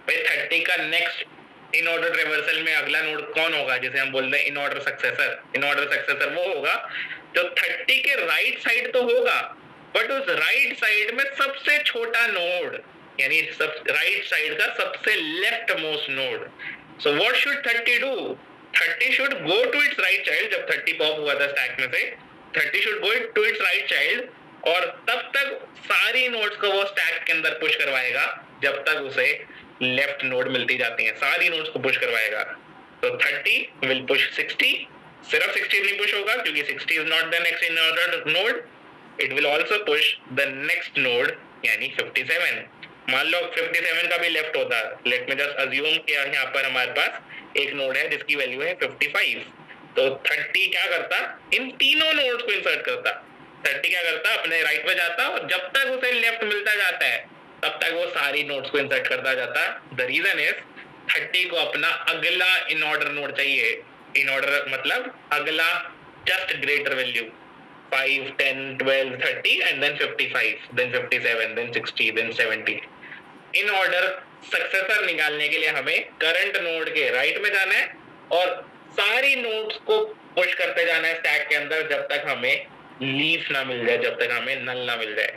भाई, 30 का नेक्स्ट इन ऑर्डर रिवर्सल में अगला नोड कौन होगा, जिसे हम बोलते हैं in order successor. In order successor वो होगा जो 30 के राइट साइड तो होगा, बट उस राइट साइड में सबसे छोटा नोड, यानी सब राइट साइड का सबसे left most node. So what should 30 do? 30 should go to its right child. जब 30 पॉप हुआ था स्टैक में से, 30 should go to its right child और तब तक सारी नोड्स को वो स्टैक के अंदर पुश करवाएगा जब तक उसे लेफ्ट नोड मिलती जाती हैं, सारी नोड्स को पुश करवाएगा। तो 30 विल पुश 60, सिर्फ 60 नहीं पुश होगा क्योंकि 60 is not the next in order node, it will also push the next node यानी 57। मान लो 57 का भी लेफ्ट होता, लेट मी जस्ट अज्यूम कि यहाँ पर हमारे पास एक नोड है जिसकी वैल्यू है 55, तो 30 क्या करता, इन तीनों नोड्स को इंसर्ट करता। 30 क्या करता, अपने राइट में जाता और जब तक उसे लेफ्ट मिलता जाता है तब तक वो सारी नोड्स को इंसर्ट करता जाता। द रीजन इज 30 को अपना अगला इन ऑर्डर नोड चाहिए। इन ऑर्डर मतलब अगला just greater value, 5, 10, 12, 30 and then 55, then 57, then 60, then 70। In order successor निकालने के लिए हमें करंट नोड के राइट में जाना है और सारी नोड्स को पुश करते जाना है स्टैक के अंदर जब तक हमें लीफ ना मिल जाए, जब तक हमें नल ना मिल जाए।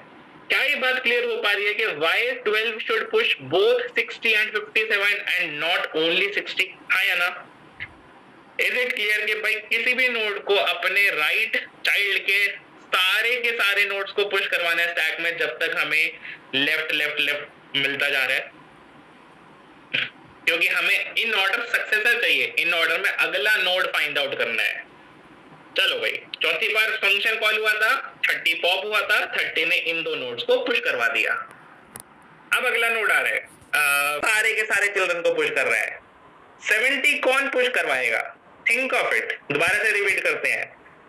क्या ये बात क्लियर हो पा रही है कि why 12 should push both 60 and 57 and not only 60? हाँ या ना? Is it clear कि भाई किसी भी नोड को अपने राइट चाइल्ड के सारे नोड्स को पुश करवाना है स्टैक में जब तक हमें लेफ्ट लेफ्ट लेफ्ट मिलता जा रहा है, क्योंकि हमें इन ऑर्डर सक्सेसर चाहिए, इन ऑर्डर में अगला नोड फाइंड आउट करना है। चलो भाई, चौथी बार फंक्शन कॉल हुआ था, 30 पॉप हुआ था, 30 ने इन दो नोड्स को पुश करवा दिया। अब अगला नोड आ रहा है, सारे के सारे चिल्ड्रन को पुश कर रहा है। 70 कौन पुश करवाएगा? थिंक ऑफ इट, दोबारा से रिपीट करते हैं।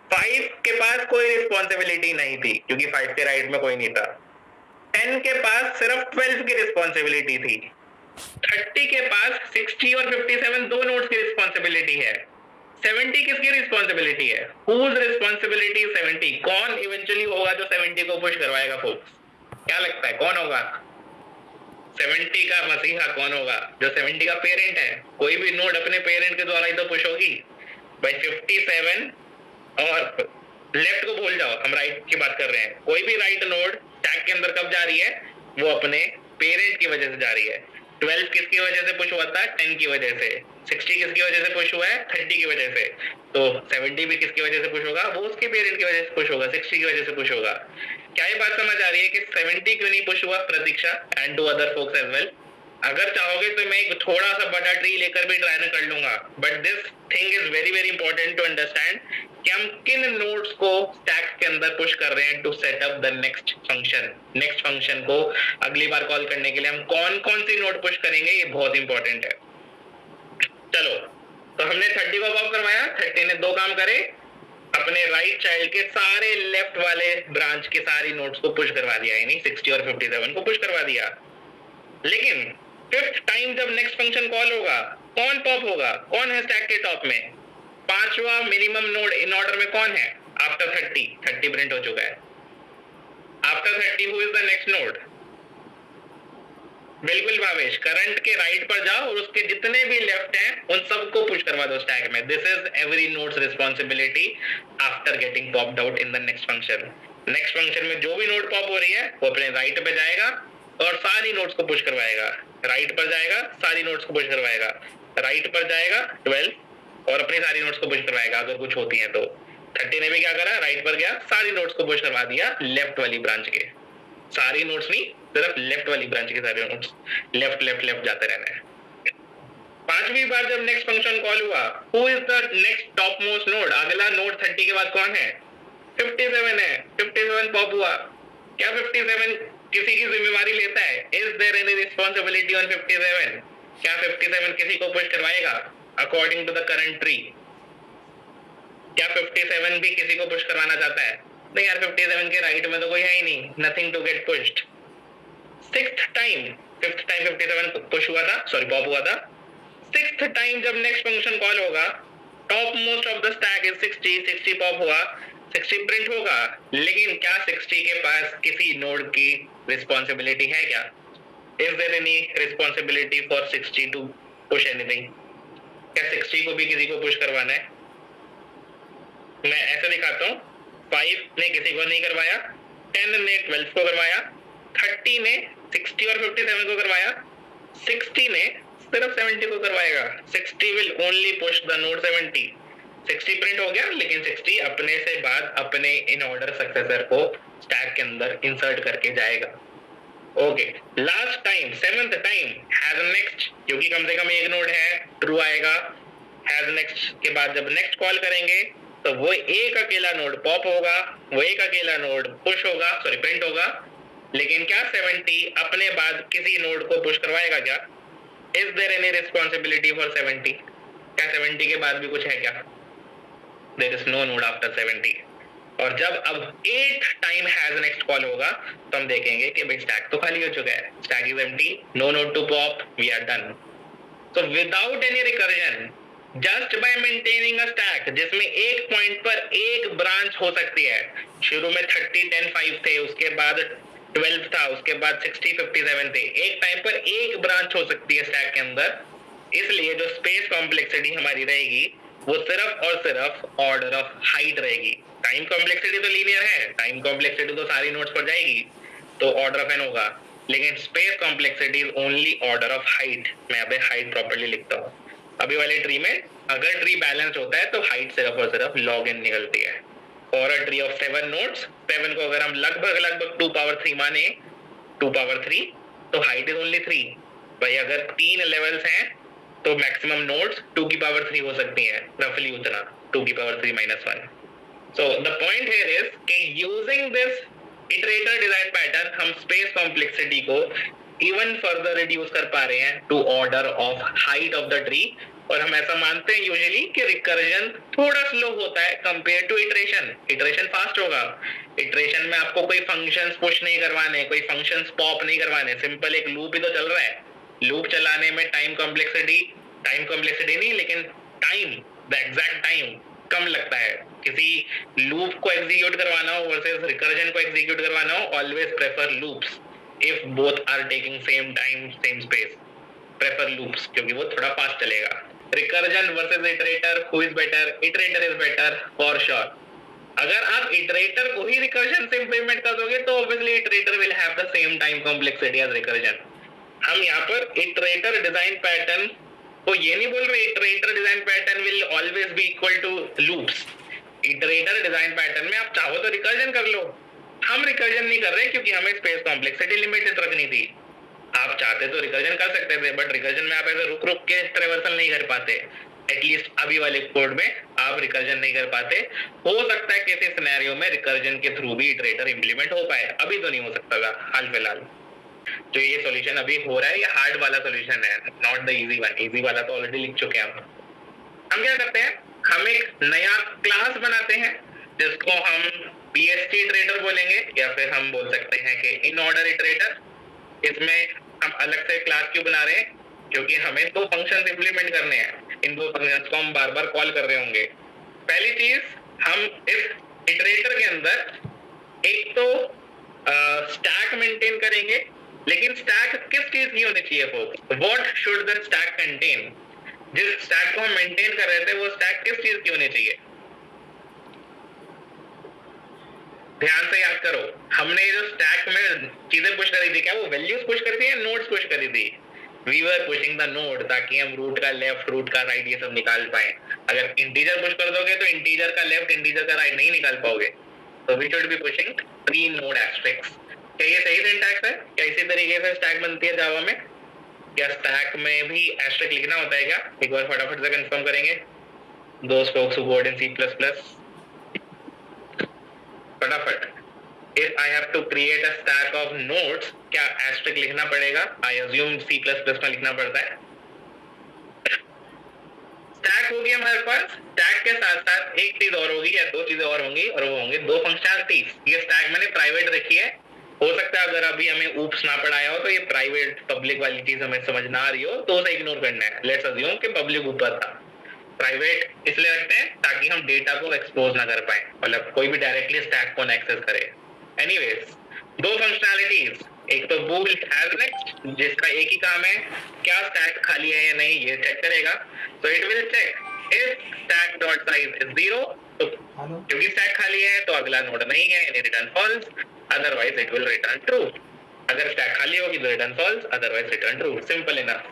5 के पास कोई रिस्पॉन्सिबिलिटी नहीं थी क्योंकि 5 के राइट में कोई नहीं था। 10 के पास सिर्फ 12 की रिस्पॉन्सिबिलिटी थी। 30 के पास 60 और 57 दो नोड्स की रिस्पॉन्सिबिलिटी है। 70 किसकी रिस्पॉन्सिबिलिटी है? Whose responsibility is 70? कौन इवेंचुअली होगा जो 70 को पुश करवाएगा फोक्स? क्या लगता है कौन होगा? 70 का मसीहा कौन होगा? जो 70 का पेरेंट है। कोई भी नोड अपने पेरेंट के द्वारा ही तो पुश होगी भाई। 57 और लेफ्ट को भूल जाओ, हम राइट की बात कर रहे हैं। कोई भी राइट नोड स्टैक के अंदर कब जा रही है? वो अपने पेरेंट की वजह से जा रही है। 12 किसकी वजह से पुश हुआ था? 10 की वजह से। 60 किसकी वजह से पुश हुआ है? 30 की वजह से। तो 70 भी किसकी वजह से पुश होगा? वो उसके पेरेंट की वजह से पुश होगा, 60 की वजह से पुश होगा। क्या ये बात समझ आ रही है कि 70 क्यों नहीं पुश हुआ? Pratiksha and two other folks as well. अगर चाहोगे तो मैं एक थोड़ा सा बड़ा ट्री लेकर भी ट्राई कर लूंगा, but this thing is very very important to understand कि हम किन नोड्स को स्टैक के अंदर पुश कर रहे हैं to set up the next function. Next function को अगली बार कॉल करने के लिए हम कौन कौन सी नोड पुश करेंगे, ये बहुत इंपॉर्टेंट है। चलो, तो हमने 30 को पॉप करवाया, 30 ने दो काम करे, अपने राइट चाइल्ड के सारे लेफ्ट वाले ब्रांच के सारी नोड्स को पुश करवा दिया, यानी 60 और 57 को पुश करवा दिया। लेकिन 5th टाइम जब नेक्स्ट फंक्शन कॉल होगा, कौन पॉप होगा? कौन है स्टैक के टॉप में? पांचवा मिनिमम नोड इन ऑर्डर में कौन है? आफ्टर 30 प्रिंट हो चुका है। After 30 who is the next node? बिल्कुल भावेश, करंट के राइट पर जाओ और उसके जितने भी लेफ्ट हैं उन सबको पुश करवा दो स्टैक में। This is every nodes responsibility after getting popped out in the next function. Next function में जो भी नोड पॉप हो रही है वो अपने राइट पे जाएगा और सारी नोड्स को पुश करवाएगा। राइट पर जाएगा, सारी नोड्स को पुश करवाएगा। राइट पर जाएगा 12 और अपनी सारी नोड्स को पुश करवाएगा अगर कुछ होती है तो। 30 ने भी क्या करा? राइट पर गया, सारी नोड्स को पुश करवा दिया लेफ्ट वाली ब्रांच के। सारी नोड्स नहीं, सिर्फ लेफ्ट वाली ब्रांच के सारे नोड्स लेफ्ट लेफ्ट लेफ्ट जाते रहना है। पांचवी बार जब नेक्स्ट फंक्शन कॉल हुआ, who is the next top most node? अगला नोड 30 के बाद कौन है? 57 है। 57 पॉप हुआ। क्या 57 किसी की जिम्मेवारी लेता है? Is there any responsibility on 57? क्या 57 किसी को पुश करवाएगा according to the current tree? क्या 57 भी किसी को पुश करवाना चाहता है? नहीं यार, 57 के राइट में तो कोई है ही नहीं, nothing to get pushed. Fifth time 57 push हुआ था, सॉरी पॉप हुआ था। सिक्स्थ टाइम जब नेक्स्ट फंक्शन कॉल होगा, top most of the stack is 60 pop हुआ, 60 प्रिंट होगा, लेकिन क्या 60 के पास किसी नोड की रिस्पॉन्सिबिलिटी है क्या? Is there any responsibility for 60 to push anything? क्या 60 को भी किसी को पुश करवाना है? मैं ऐसे दिखाता हूँ, 5 ने किसी को नहीं करवाया, 10 ने 12 को करवाया, 30 ने 60 और 57 को करवाया, 60 ने सिर्फ 70 को करवाएगा। 60 will only push the node 70। 60 print हो गया, लेकिन 60 अपने से बाद अपने इन ऑर्डर सक्सेसर को स्टैक के अंदर इंसर्ट करके जाएगा। Okay, last time 7th time has next, क्योंकि कम से कम एक नोड है, ट्रू आएगा। हैज नेक्स्ट के बाद जब नेक्स्ट कॉल करेंगे तो वो एक अकेला नोड पॉप होगा, वो एक अकेला नोड पुश होगा, सॉरी प्रिंट होगा, लेकिन क्या 70 अपने बाद किसी नोड को पुश करवाएगा क्या? Is there any responsibility for 70? क्या 70 के बाद भी कुछ है क्या? There is no node after 70। और जब अब 8 टाइम हैज नेक्स्ट कॉल होगा तो हम देखेंगे कि भाई स्टैक तो खाली हो चुका है, stack is empty, no node to pop, we are done. So without any recursion, just by maintaining a stack जिसमें एक पॉइंट पर एक ब्रांच हो सकती है, शुरू में 30 10 5 थे, उसके बाद 12 था, उसके बाद 60 57 थे, एक टाइम पर एक ब्रांच हो सकती है स्टैक के अंदर, इसलिए जो स्पेस कॉम्प्लेक्सिटी हमारी रहेगी वो सिर्फ और सिर्फ ऑर्डर ऑफ हाइट रहेगी। टाइम कॉम्प्लेक्सिटी तो लीनियर है, टाइम कॉम्प्लेक्सिटी तो सारी नोड्स पर जाएगी, तो ऑर्डर ऑफ एन होगा, लेकिन space complexity is only order of height. मैं अभी हाइट प्रॉपर्ली लिखता हूँ। अभी वाले ट्री में अगर ट्री बैलेंस होता है तो हाइट सिर्फ और सिर्फ log n निकलती है। और अ ट्री ऑफ 7 नोड्स, 7 को अगर हम लगभग 2 पावर 3 माने, 2 पावर 3, तो हाइट इज ओनली 3। भाई अगर 3 लेवल्स हैं तो मैक्सिमम नोड्स 2 की पावर 3 हो सकती हैं, रफली उतना, 2 की power 3 - 1। So the point here is कि using this iterator design pattern हम स्पेस कॉम्प्लेक्सिटी को इवन फर्दर रिड्यूस कर पा रहे हैं to order of height of the tree. और हम ऐसा मानते हैं यूजुअली कि रिकर्जन थोड़ा स्लो होता है compare to iteration. Iteration fast होगा, इटरेशन में आपको कोई फंक्शंस पुश नहीं करवाने, कोई फंक्शंस पॉप नहीं करवाने, सिंपल एक लूप ही तो चल रहा है। लूप चलाने में टाइम कॉम्प्लेक्सिटी नहीं, लेकिन टाइम, द एग्जैक्ट टाइम कम लगता है। किसी लूप को एग्जीक्यूट करवाना हो वर्सेस रिकर्जन को एग्जीक्यूट करवाना हो, always prefer loops if both are taking same time same space. Prefer loops क्योंकि वो थोड़ा फास्ट चलेगा। Recursion versus iterator, who is better? Iterator is better for sure. अगर आप इटरेटर को ही रिकर्जन से इंप्लीमेंट कर दोगे तो obviously iterator will have the same time complexity as recursion. हम यहाँ पर इटरेटर डिजाइन पैटर्न तो ये नहीं बोल रहे iterator design pattern will always be equal to loops. Iterator design pattern में आप चाहो तो रिकर्जन कर लो, हम रिकर्जन नहीं कर रहे क्योंकि हमें स्पेस कॉम्प्लेक्सिटी लिमिटेड रखनी थी। आप चाहते तो रिकर्जन कर सकते थे, बट रिकर्जन में आप ऐसे रुक रुक के ट्रेवर्सल नहीं कर पाते। एटलीस्ट अभी वाले कोड में आप रिकर्जन नहीं कर पाते। हो सकता है किसी सिनेरियो में रिकर्जन के थ्रू भी इटरेटर इंप्लीमेंट हो पाए, अभी तो नहीं हो सकता था हाल फिलहाल। तो ये सॉल्यूशन अभी हो रहा है, ये हार्ड वाला सॉल्यूशन है, not the easy one. Easy वाला तो ऑलरेडी लिख चुके हैं हम क्या करते हैं, हम एक नया क्लास बनाते हैं जिसको हम PST इटरेटर बोलेंगे, या फिर हम बोल सकते हैं कि इन ऑर्डर इटरेटर। इसमें हम अलग से क्लास क्यों बना रहे हैं? क्योंकि हमें 2 फंक्शंस इंप्लीमेंट करने हैं, इन 2 फंक्शंस को हम बार बार कॉल कर रहे होंगे। पहली चीज, हम इस इटरेटर के अंदर एक तो स्टैक मेंटेन करेंगे, लेकिन स्टैक किस चीज की होनी चाहिए folks? What should the stack contain? जिस स्टैक को हम मेंटेन कर रहे थे वो स्टैक किस चीज की होनी चाहिए? ध्यान से याद करो, हमने जो स्टैक में चीजें पुश करी थी, क्या वो वैल्यूज पुश करी थी या नोड्स पुश करी थी? We were pushing the node, ताकि हम रूट का लेफ्ट, रूट का राइट ये सब निकाल पाए। अगर इंटीजर पुश कर दोगे तो इंटीजर का लेफ्ट, इंटीजर का राइट नहीं निकाल पाओगे। तो we should be pushing 3 node asterisks. क्या ये सही सिंटैक्स है? क्या इसी तरीके से स्टैक बनती है जावा में? क्या स्टैक में भी एस्ट्रिक लिखना होता है क्या? एक बार फटाफट से कंफर्म करेंगे। दोस्त folks who code in C++, फटाफट if I have to create a stack of nodes, क्या asterisk लिखना पड़ेगा? I assume C++ में लिखना पड़ता है। स्टैक हो गया हमारे पास, स्टैक के साथ साथ एक चीज और होगी या दो चीजें और होंगी, और वो होंगे दो फंक्शनलिटीज। ये स्टैक मैंने प्राइवेट रखी है, हो सकता है अगर अभी हमें ऊप्स ना पढ़ाया हो तो ये प्राइवेट पब्लिक वाली चीज हमें समझ ना आ रही हो तो उसे इग्नोर करना है। लेट्स अज्यूम कि पब्लिक ऊपर था, प्राइवेट इसलिए रखते हैं ताकि हम डेटा को एक्सपोज ना कर पाए, मतलब कोई भी डायरेक्टली स्टैक को ना एक्सेस करे। एनीवेज, दो फंक्शनलिटीज, एक तो बूल हैज नेक्स्ट जिसका एक ही काम है क्या स्टैक खाली है या नहीं ये चेक करेगा। तो it will check if stack dot size is 0, तो क्योंकि स्टैक खाली है तो अगला नोड नहीं है, return false, otherwise it will return true. अगर स्टैक खाली होगी तो return false, otherwise return true. Simple enough.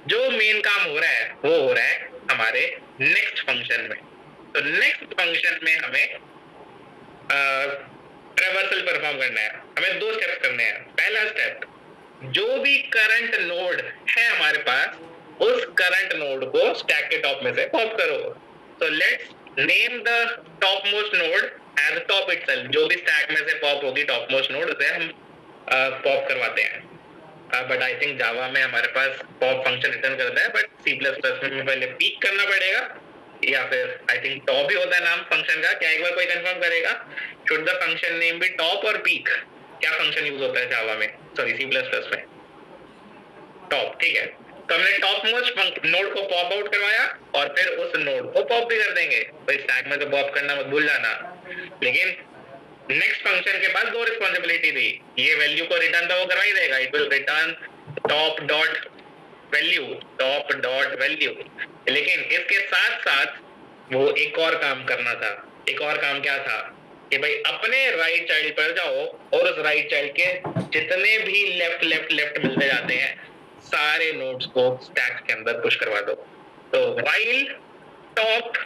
जो मेन काम हो रहा है वो हो रहा है हमारे नेक्स्ट फंक्शन में। तो नेक्स्ट फंक्शन में हमें ट्रेवर्सल परफॉर्म करना है। हमें दो स्टेप्स करने हैं। पहला स्टेप, जो भी करंट नोड है हमारे पास उस करंट नोड को स्टैक के टॉप में से पॉप करो। तो let's name the top most node as top itself. जो भी स्टैक में से पॉप होगी टॉप मोस्ट नोड उसे हम पॉप करवाते हैं। बट आई थिंक जावा में हमारे पास पॉप फंक्शन रिटर्न करता है, बट सी प्लस प्लस में पहले पीक करना पड़ेगा, या फिर आई थिंक टॉप ही होता है नाम फंक्शन का। क्या एक बार कोई कंफर्म करेगा? Should the function name be top और पीक? क्या फंक्शन यूज होता है जावा में, सॉरी सी प्लस प्लस में? टॉप, ठीक है। तो हमने टॉप मोस्ट नोड को पॉप आउट करवाया और फिर उस नोड को पॉप भी कर देंगे। तो स्टैक में तो पॉप करना मत भूल जाना। लेकिन नेक्स्ट फंक्शन के पास दो रिस्पॉन्सिबिलिटी थी, ये वैल्यू को रिटर्न तो वो करवा ही देगा, it will return top dot value, top dot value. लेकिन इसके साथ साथ वो एक और काम करना था। एक और काम क्या था कि भाई अपने राइट चाइल्ड पर जाओ और उस राइट चाइल्ड के जितने भी लेफ्ट लेफ्ट लेफ्ट मिलते जाते हैं सारे नोड्स को स्टैक के अंदर पुश करवा दो। तो while top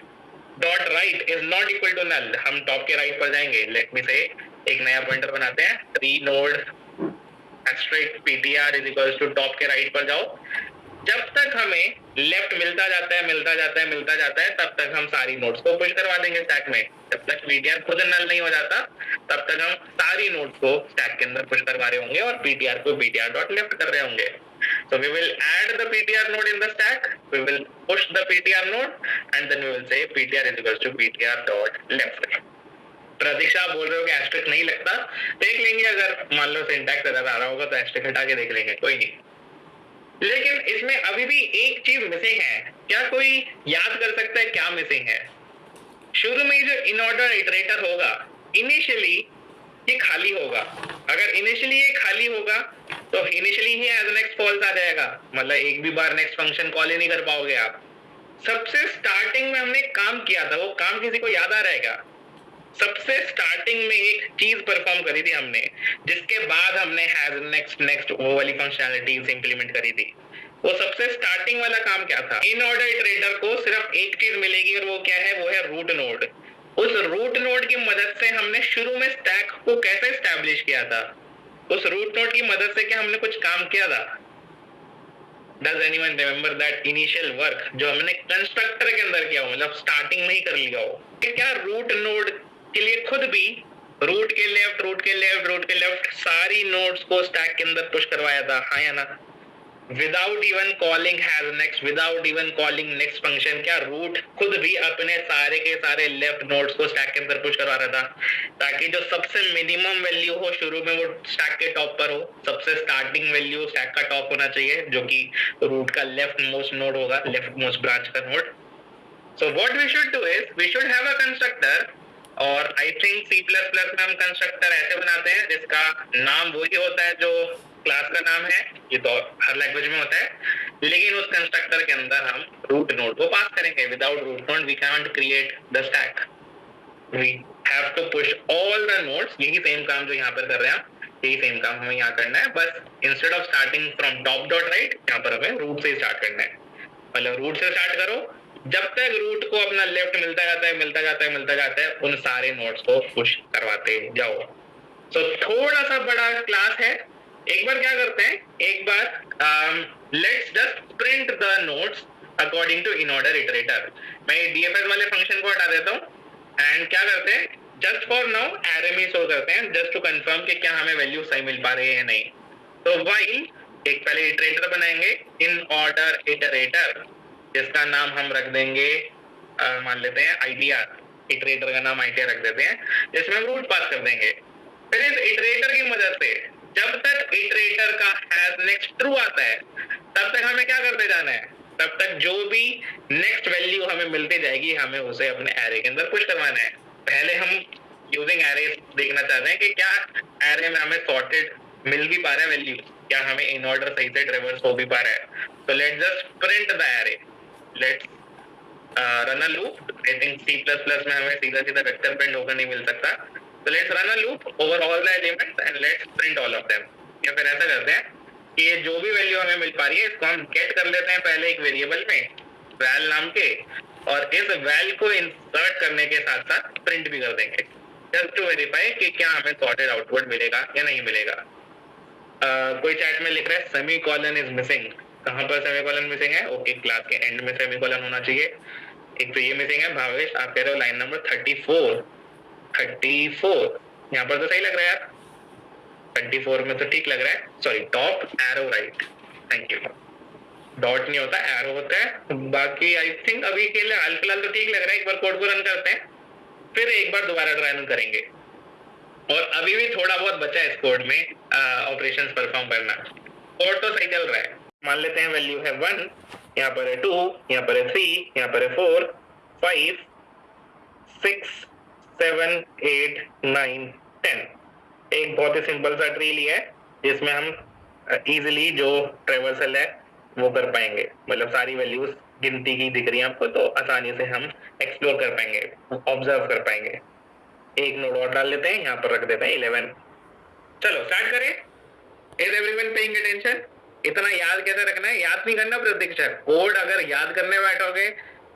dot right is not equal to null, हम टॉप के राइट पर जाएंगे। लेट मी से एक नया पॉइंटर बनाते हैं, 3 node asterisk ptr is equals to top के राइट पर जाओ। जब तक हमें लेफ्ट मिलता जाता है मिलता जाता है मिलता जाता है तब तक हम सारी नोड्स को पुश करवा देंगे स्टैक में। जब तक ptr खुद नल नहीं हो जाता तब तक हम सारी नोड्स को स्टैक के अंदर पुश करवा रहे होंगे और ptr को ptr डॉट लेफ्ट कर रहे होंगे। So we will add the ptr node in the stack, we will push the ptr node and then we will say ptr is equals to ptr dot left। प्रतीक्षा आप बोल रहे हो कि एस्ट्रिक नहीं लगता, देख लेंगे, अगर मान लो सिंटैक्स एरर आ रहा होगा तो एस्ट्रिक हटा के देख लेंगे, कोई नहीं। लेकिन इसमें अभी भी एक चीज मिसिंग है। क्या कोई याद कर सकता है क्या मिसिंग है? शुरू में जो इन ऑर्डर इटरेटर होगा इनिशियली ये खाली होगा। अगर इनिशियली ये खाली होगा तो इनिशियली ही एज नेक्स्ट फॉल्स आ जाएगा, मतलब एक भी बार नेक्स्ट फंक्शन कॉल ही नहीं कर पाओगे आप। सबसे स्टार्टिंग में हमने काम किया था, वो काम किसी को याद आ रहा है क्या? सबसे स्टार्टिंग में एक चीज परफॉर्म करी थी हमने, जिसके बाद हमने हैज नेक्स्ट नेक्स्ट वो वाली फंक्शनैलिटीज इंप्लीमेंट करी थी। वो सबसे स्टार्टिंग वाला काम क्या था? इन ऑर्डर इटरेटर को सिर्फ एक चीज मिलेगी और वो क्या है? वो है रूट नोड। उस रूट नोड की मदद से हमने शुरू में स्टैक को कैसे एस्टैब्लिश किया था? उस रूट नोड की मदद से क्या हमने कुछ काम किया था? Does anyone remember that initial work जो हमने कंस्ट्रक्टर के अंदर किया हो, मतलब स्टार्टिंग में ही कर लिया हो? क्या रूट नोड के लिए खुद भी रूट के लेफ्ट रूट के लेफ्ट रूट के लेफ्ट सारी नोड्स को स्टैक के अंदर पुश करवाया था, हाँ या ना? Without even calling has next, without even calling next function, क्या रूट खुद भी अपने सारे के सारे लेफ्ट नोड्स को स्टैक के अंदर पुश करवा रहा था ताकि जो सबसे मिनिमम वैल्यू हो शुरू में वो स्टैक के टॉप पर हो। सबसे स्टार्टिंग वैल्यू स्टैक का टॉप होना चाहिए जो कि रूट का लेफ्ट मोस्ट नोड होगा, लेफ्ट मोस्ट ब्रांच का node. So what we should do is we should have a constructor, और आई थिंक C++ में हम कंस्ट्रक्टर ऐसे बनाते हैं जिसका नाम वही होता है जो क्लास का नाम है, ये तो हर लैंग्वेज में होता है, लेकिन उस कंस्ट्रक्टर के अंदर हम रूट नोड को पास करेंगे। Without root node we cannot create the stack, we have to push all the nodes. यही सेम काम जो यहाँ पर कर रहे हैं, यही सेम काम हमें यहाँ करना है, बस instead of starting from top dot right यहाँ पर हमें रूट से स्टार्ट करना है। मतलब रूट से स्टार्ट करो, जब तक रूट को अपना लेफ्ट मिलता जाता है मिलता जाता है मिलता जाता है उन सारे नोड्स को पुश करवाते जाओ। सो थोड़ा सा बड़ा क्लास है, एक बार क्या करते हैं, एक बार let's just print the nodes according to in order iterator. मैं डीएफएस वाले फंक्शन को हटा देता हूँ एंड क्या करते हैं, जस्ट फॉर नाउ एरे में शो करते हैं, जस्ट टू कंफर्म कि क्या हमें वैल्यू सही मिल पा रही है या नहीं। तो व्हाइल एक पहले इटरेटर बनाएंगे, इन ऑर्डर इटरेटर, जिसका नाम हम रख देंगे मान लेते हैं आईटीआर, इटरेटर का नाम आईटीआर रख देते हैं, जिसमें हम रूट पास कर देंगे। फिर इस इटरेटर की मदद से जब तक इटरेटर का हैज नेक्स्ट ट्रू आता है तब तक हमें क्या करते जाना है, तब तक जो भी नेक्स्ट वैल्यू हमें मिलती जाएगी हमें उसे अपने एरे के अंदर पुश करवाना है। पहले हम यूजिंग एरे देखना चाहते हैं कि क्या एरे में हमें सॉर्टेड मिल भी पा रहा है वैल्यू, क्या हमें इन ऑर्डर सही से ट्रेवर्स हो भी पा रहा है। तो let's just print the array, let's run a loop. I think C++ में हमें सीधा सीधा वेक्टर प्रिंट होकर नहीं मिल सकता, तो let's run a loop over all the elements and let's print all of them. या फिर ऐसा करते हैं कि ये जो भी वैल्यू हमें मिल पा रही है इसको हम गेट कर लेते हैं पहले एक वेरिएबल में वैल नाम के, और इस वैल को इंसर्ट करने के साथ साथ प्रिंट भी कर देंगे, जस्ट टू वेरीफाई कि क्या हमें सॉर्टेड आउटपुट मिलेगा या नहीं मिलेगा। कोई चैट में लिख रहा है सेमीकोलन इज मिसिंग। कहां पर सेमीकोलन मिसिंग है? ओके, क्लास के एंड में सेमीकोलन होना चाहिए। एक तो ये मिसिंग है। भावेश आप कह रहे हो लाइन नंबर 34 यहाँ पर तो सही लग रहा है यार, 24 में तो ठीक लग रहा है। Sorry, top arrow right, thank you. Dot नहीं होता, एरो होता है। बाकी आई थिंक अभी के लिए हाल फिलहाल तो ठीक लग रहा है। एक बार कोड को रन करते हैं, फिर एक बार दोबारा ट्राई रन करेंगे। और अभी भी थोड़ा बहुत बचा है इस कोड में ऑपरेशंस परफॉर्म करना। कोड तो सही चल रहा है। मान लेते हैं वैल्यू है 1, यहाँ पर है 2, यहाँ पर है 3, यहाँ पर है 4, 5, 6, 7, 8, 9, 10। एक बहुत ही सिंपल सा ट्री लिया है जिसमें हम इजीली जो ट्रेवर्सल है वो कर पाएंगे, मतलब सारी वैल्यूज गिनती की दिख रही है आपको तो आसानी से हम एक्सप्लोर कर पाएंगे, ऑब्जर्व कर पाएंगे। एक नोड और डाल लेते हैं, यहाँ पर रख देते हैं 11। चलो स्टार्ट करें। Is everyone paying attention? इतना याद कैसे रखना है? याद नहीं करना प्रतीक्षा। कोड अगर याद करने बैठोगे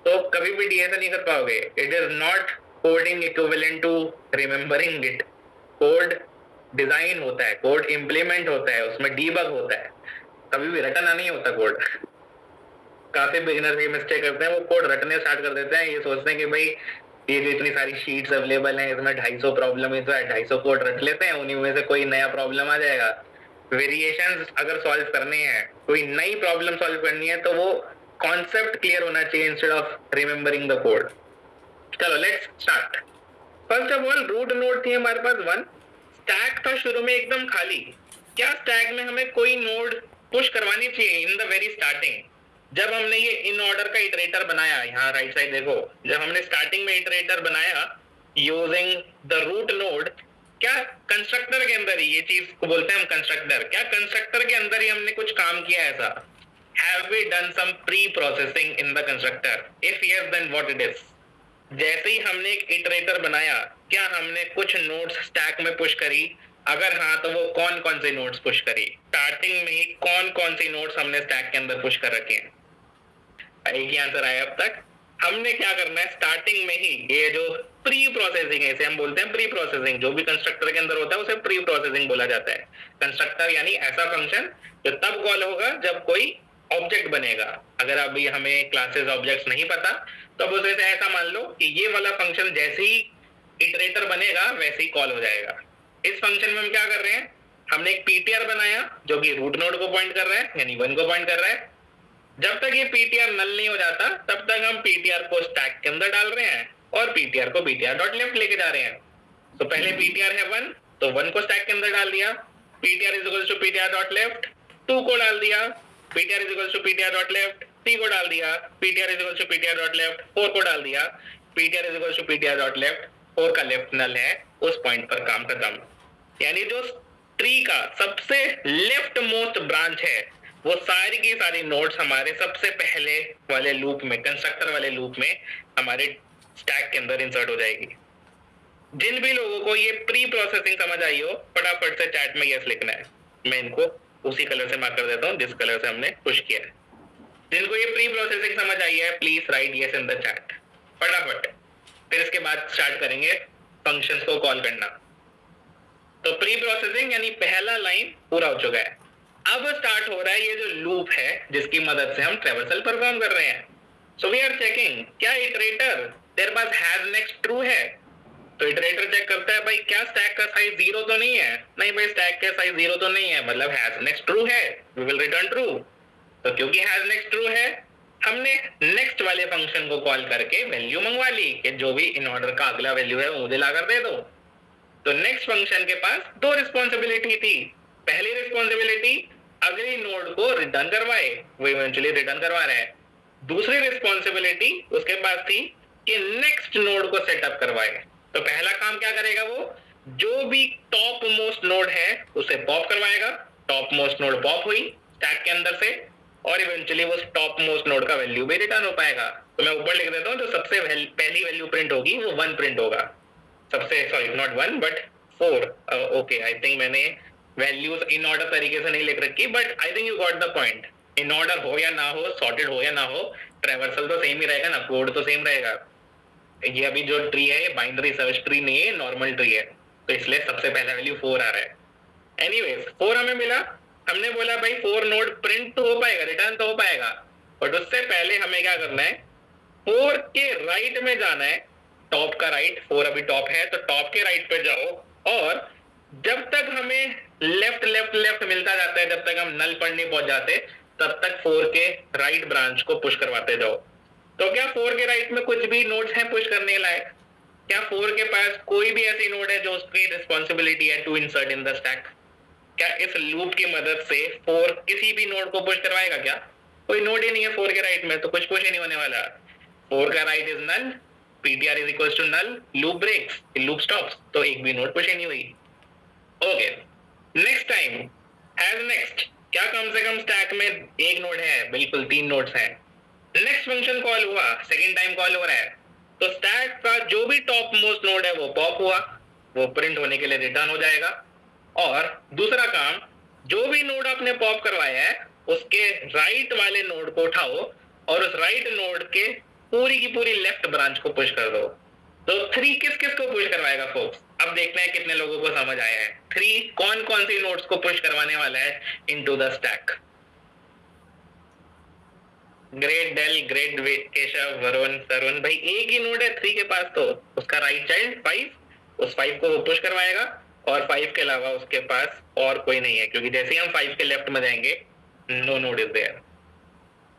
तो कभी भी डीएसए नहीं कर पाओगे। It is not coding equivalent to remembering it. Code design होता है, कोड इम्प्लीमेंट होता है, उसमें डीबग होता है, कभी भी रटना नहीं होता कोड। काफी बिगिनर्स ये मिस्टेक करते हैं, वो कोड रटने स्टार्ट कर देते हैं, ये सोचते हैं कि भाई ये जो इतनी सारी शीट्स अवेलेबल हैं इसमें 250 प्रॉब्लम ही तो है, 250 कोड रट लेते हैं, उन्हीं में से कोई नया प्रॉब्लम आ जाएगा। वेरिएशंस अगर सॉल्व करने हैं, कोई नई प्रॉब्लम सॉल्व करनी है तो वो कॉन्सेप्ट क्लियर होना चाहिए instead of remembering the code. चलो let's start. First of all root node थी हमारे पास 1, स्टैक था शुरू में एकदम खाली। क्या स्टैक में हमें कोई नोड पुश करवानी चाहिए इन द वेरी स्टार्टिंग? जब हमने ये इन ऑर्डर का इटरेटर बनाया, यहाँ राइट साइड देखो, जब हमने स्टार्टिंग में इटरेटर बनाया यूजिंग द रूट नोड, क्या कंस्ट्रक्टर के अंदर ही ये चीज को बोलते हैं हम कंस्ट्रक्टर, क्या कंस्ट्रक्टर के अंदर ही हमने कुछ काम किया ऐसा? Have we done some pre processing in the constructor? If yes then what it is? जैसे ही हमने एक इटरेटर बनाया, क्या हमने कुछ नोड्स स्टैक में पुश करी? अगर हाँ तो वो कौन कौन से नोड्स पुश करी? स्टार्टिंग में ही कौन कौन सी नोड्स हमने स्टैक के अंदर पुश कर रखे हैं? एक ही आंसर आया अब तक। हमने क्या करना है, स्टार्टिंग में ही ये जो प्री प्रोसेसिंग है, इसे हम बोलते हैं प्री प्रोसेसिंग। जो भी कंस्ट्रक्टर के अंदर होता है उसे प्री प्रोसेसिंग बोला जाता है। कंस्ट्रक्टर यानी ऐसा फंक्शन जो तब कॉल होगा जब कोई ऑब्जेक्ट बनेगा। अगर अभी हमें क्लासेस ऑब्जेक्ट्स नहीं पता तो अब उसे ऐसा मान लो कि ये वाला फंक्शन जैसे ही इटरेटर बनेगा वैसे ही कॉल हो जाएगा। इस फंक्शन में हम क्या कर रहे हैं, हमने एक पीटीआर बनाया जो कि रूट नोड को पॉइंट कर रहा है, यानी 1 को पॉइंट कर रहा है। जब तक ये पीटीआर नल नहीं हो जाता तब तक हम पीटीआर को स्टैक के अंदर डाल रहे हैं और पीटीआर को ptr.left लेके जा रहे हैं। तो पहले पीटीआर है 1, तो 1 को स्टैक के अंदर डाल दिया, ptr is equals to ptr.left, 2 को डाल दिया, ptr is equals to ptr.left, 3 को डाल दिया, ptr is equals to ptr.left, 4 को डाल दिया, ptr is equals to ptr.left, 4 का लेफ्ट नल है, उस पॉइंट पर काम खत्म। यानी जो ट्री का सबसे लेफ्ट मोस्ट ब्रांच है वो सारी की सारी नोड्स हमारे सबसे पहले वाले लूप में, कंस्ट्रक्टर वाले लूप में हमारे स्टैक के अंदर इंसर्ट हो जाएगी। जिन भी लोगों को ये प्री प्रोसेसिंग समझ आई हो फटाफट से चैट में यस लिखना है। मैं इनको उसी कलर से मार्क कर देता हूँ जिस कलर से हमने पुश किया है। जिनको ये प्री प्रोसेसिंग समझ आई है please right yes in the chat फटाफट। फिर इसके बाद स्टार्ट करेंगे फंक्शंस को कॉल करना। तो प्री प्रोसेसिंग यानी पहला लाइन पूरा हो चुका है। अब स्टार्ट हो रहा है ये जो लूप है जिसकी मदद से हम ट्रेवर्सल परफॉर्म कर रहे हैं। सो वी आर चेकिंग क्या iterator there pass has next true है। तो इटरेटर चेक करता है भाई क्या स्टैक का साइज 0 तो नहीं है, नहीं भाई स्टैक का साइज 0 तो नहीं है, मतलब हैज नेक्स्ट ट्रू है, वी विल रिटर्न ट्रू। तो क्योंकि हैज नेक्स्ट ट्रू है, हमने नेक्स्ट वाले फंक्शन को कॉल करके वैल्यू मंगवा ली कि जो भी इन ऑर्डर का अगला वैल्यू है वो मुझे लाकर दे दो। तो नेक्स्ट फंक्शन के पास दो रिस्पॉन्सिबिलिटी थी। पहली रिस्पॉन्सिबिलिटी अगली नोड को रिटर्न करवाए, वो इवेंचुअली रिटर्न करवा रहा है। दूसरी रिस्पॉन्सिबिलिटी उसके पास थी कि नेक्स्ट नोड को सेटअप करवाए। तो पहला काम क्या करेगा, वो जो भी टॉप मोस्ट नोड है उसे पॉप करवाएगा। टॉप मोस्ट नोड पॉप हुई स्टैक के अंदर से, और इवेंचुअली वो टॉप मोस्ट नोड का वैल्यू भी रिटर्न हो पाएगा। तो मैं ऊपर लिख देता हूँ, जो सबसे पहली वैल्यू प्रिंट होगी वो 1 प्रिंट होगा। सबसे sorry not 1 but 4। Okay, I think मैंने वैल्यूज इन ऑर्डर तरीके से नहीं लिख रखी, but I think you got the point. In order हो या ना हो, सॉर्टेड हो या ना हो, ट्रैवर्सल तो सेम ही रहेगा ना, कोड तो सेम रहेगा। ये अभी जो ट्री है बाइनरी सर्च ट्री नहीं है, नॉर्मल ट्री है, तो इसलिए सबसे पहला वैल्यू 4 आ रहा है। एनीवेज 4 हमें मिला। हमने बोला भाई 4 नोड प्रिंट तो हो पाएगा, रिटर्न तो हो पाएगा, बट उससे पहले हमें क्या करना है, 4 के राइट में जाना है। टॉप का राइट, 4 अभी टॉप है तो टॉप के राइट पे जाओ, और जब तक हमें लेफ्ट लेफ्ट लेफ्ट मिलता जाता है, जब तक हम नल पर नहीं पहुंच जाते, तब तक 4 के राइट ब्रांच को पुश करवाते जाओ। तो क्या 4 के राइट में कुछ भी नोड्स हैं पुश करने लायक? क्या 4 के पास कोई भी ऐसी नोड है जो उसकी रिस्पॉन्सिबिलिटी है to insert in the stack? क्या इस लूप की मदद से 4 किसी भी नोड को पुश करवाएगा? क्या कोई नोड ही नहीं है 4 के राइट में, तो कुछ पुश ही नहीं होने वाला। 4 का right is null, ptr is equals to null, loop breaks, loop stops, तो एक भी नोड पुश ही नहीं हुई। Okay, next time has next, क्या कम से कम स्टैक में एक नोड है? बिल्कुल 3 नोड्स हैं। नेक्स्ट फंक्शन कॉल हुआ, सेकंड टाइम कॉल हो रहा है, तो स्टैक का जो भी टॉप मोस्ट नोड है वो पॉप हुआ, वो प्रिंट होने के लिए रिटर्न हो जाएगा। और दूसरा काम, जो भी नोड आपने पॉप करवाया है उसके राइट वाले नोड को उठाओ और उस राइट नोड के पूरी की पूरी लेफ्ट ब्रांच को पुश कर दो। तो 3 किस किस को पुश करवाएगा फोक्स? अब देखना है कितने लोगों को समझ आया है। 3 कौन कौन सी नोड्स को पुश करवाने वाला है into the stack? Great Dale, great Keshav, Varun, Tarun, भाई एक ही नोड है 3 के पास, तो उसका राइट चाइल्ड 5, उस 5 को वो पुश करवाएगा, और 5 के अलावा उसके पास और कोई नहीं है, क्योंकि जैसे ही हम 5 के लेफ्ट में जाएंगे नो नोड इज देयर।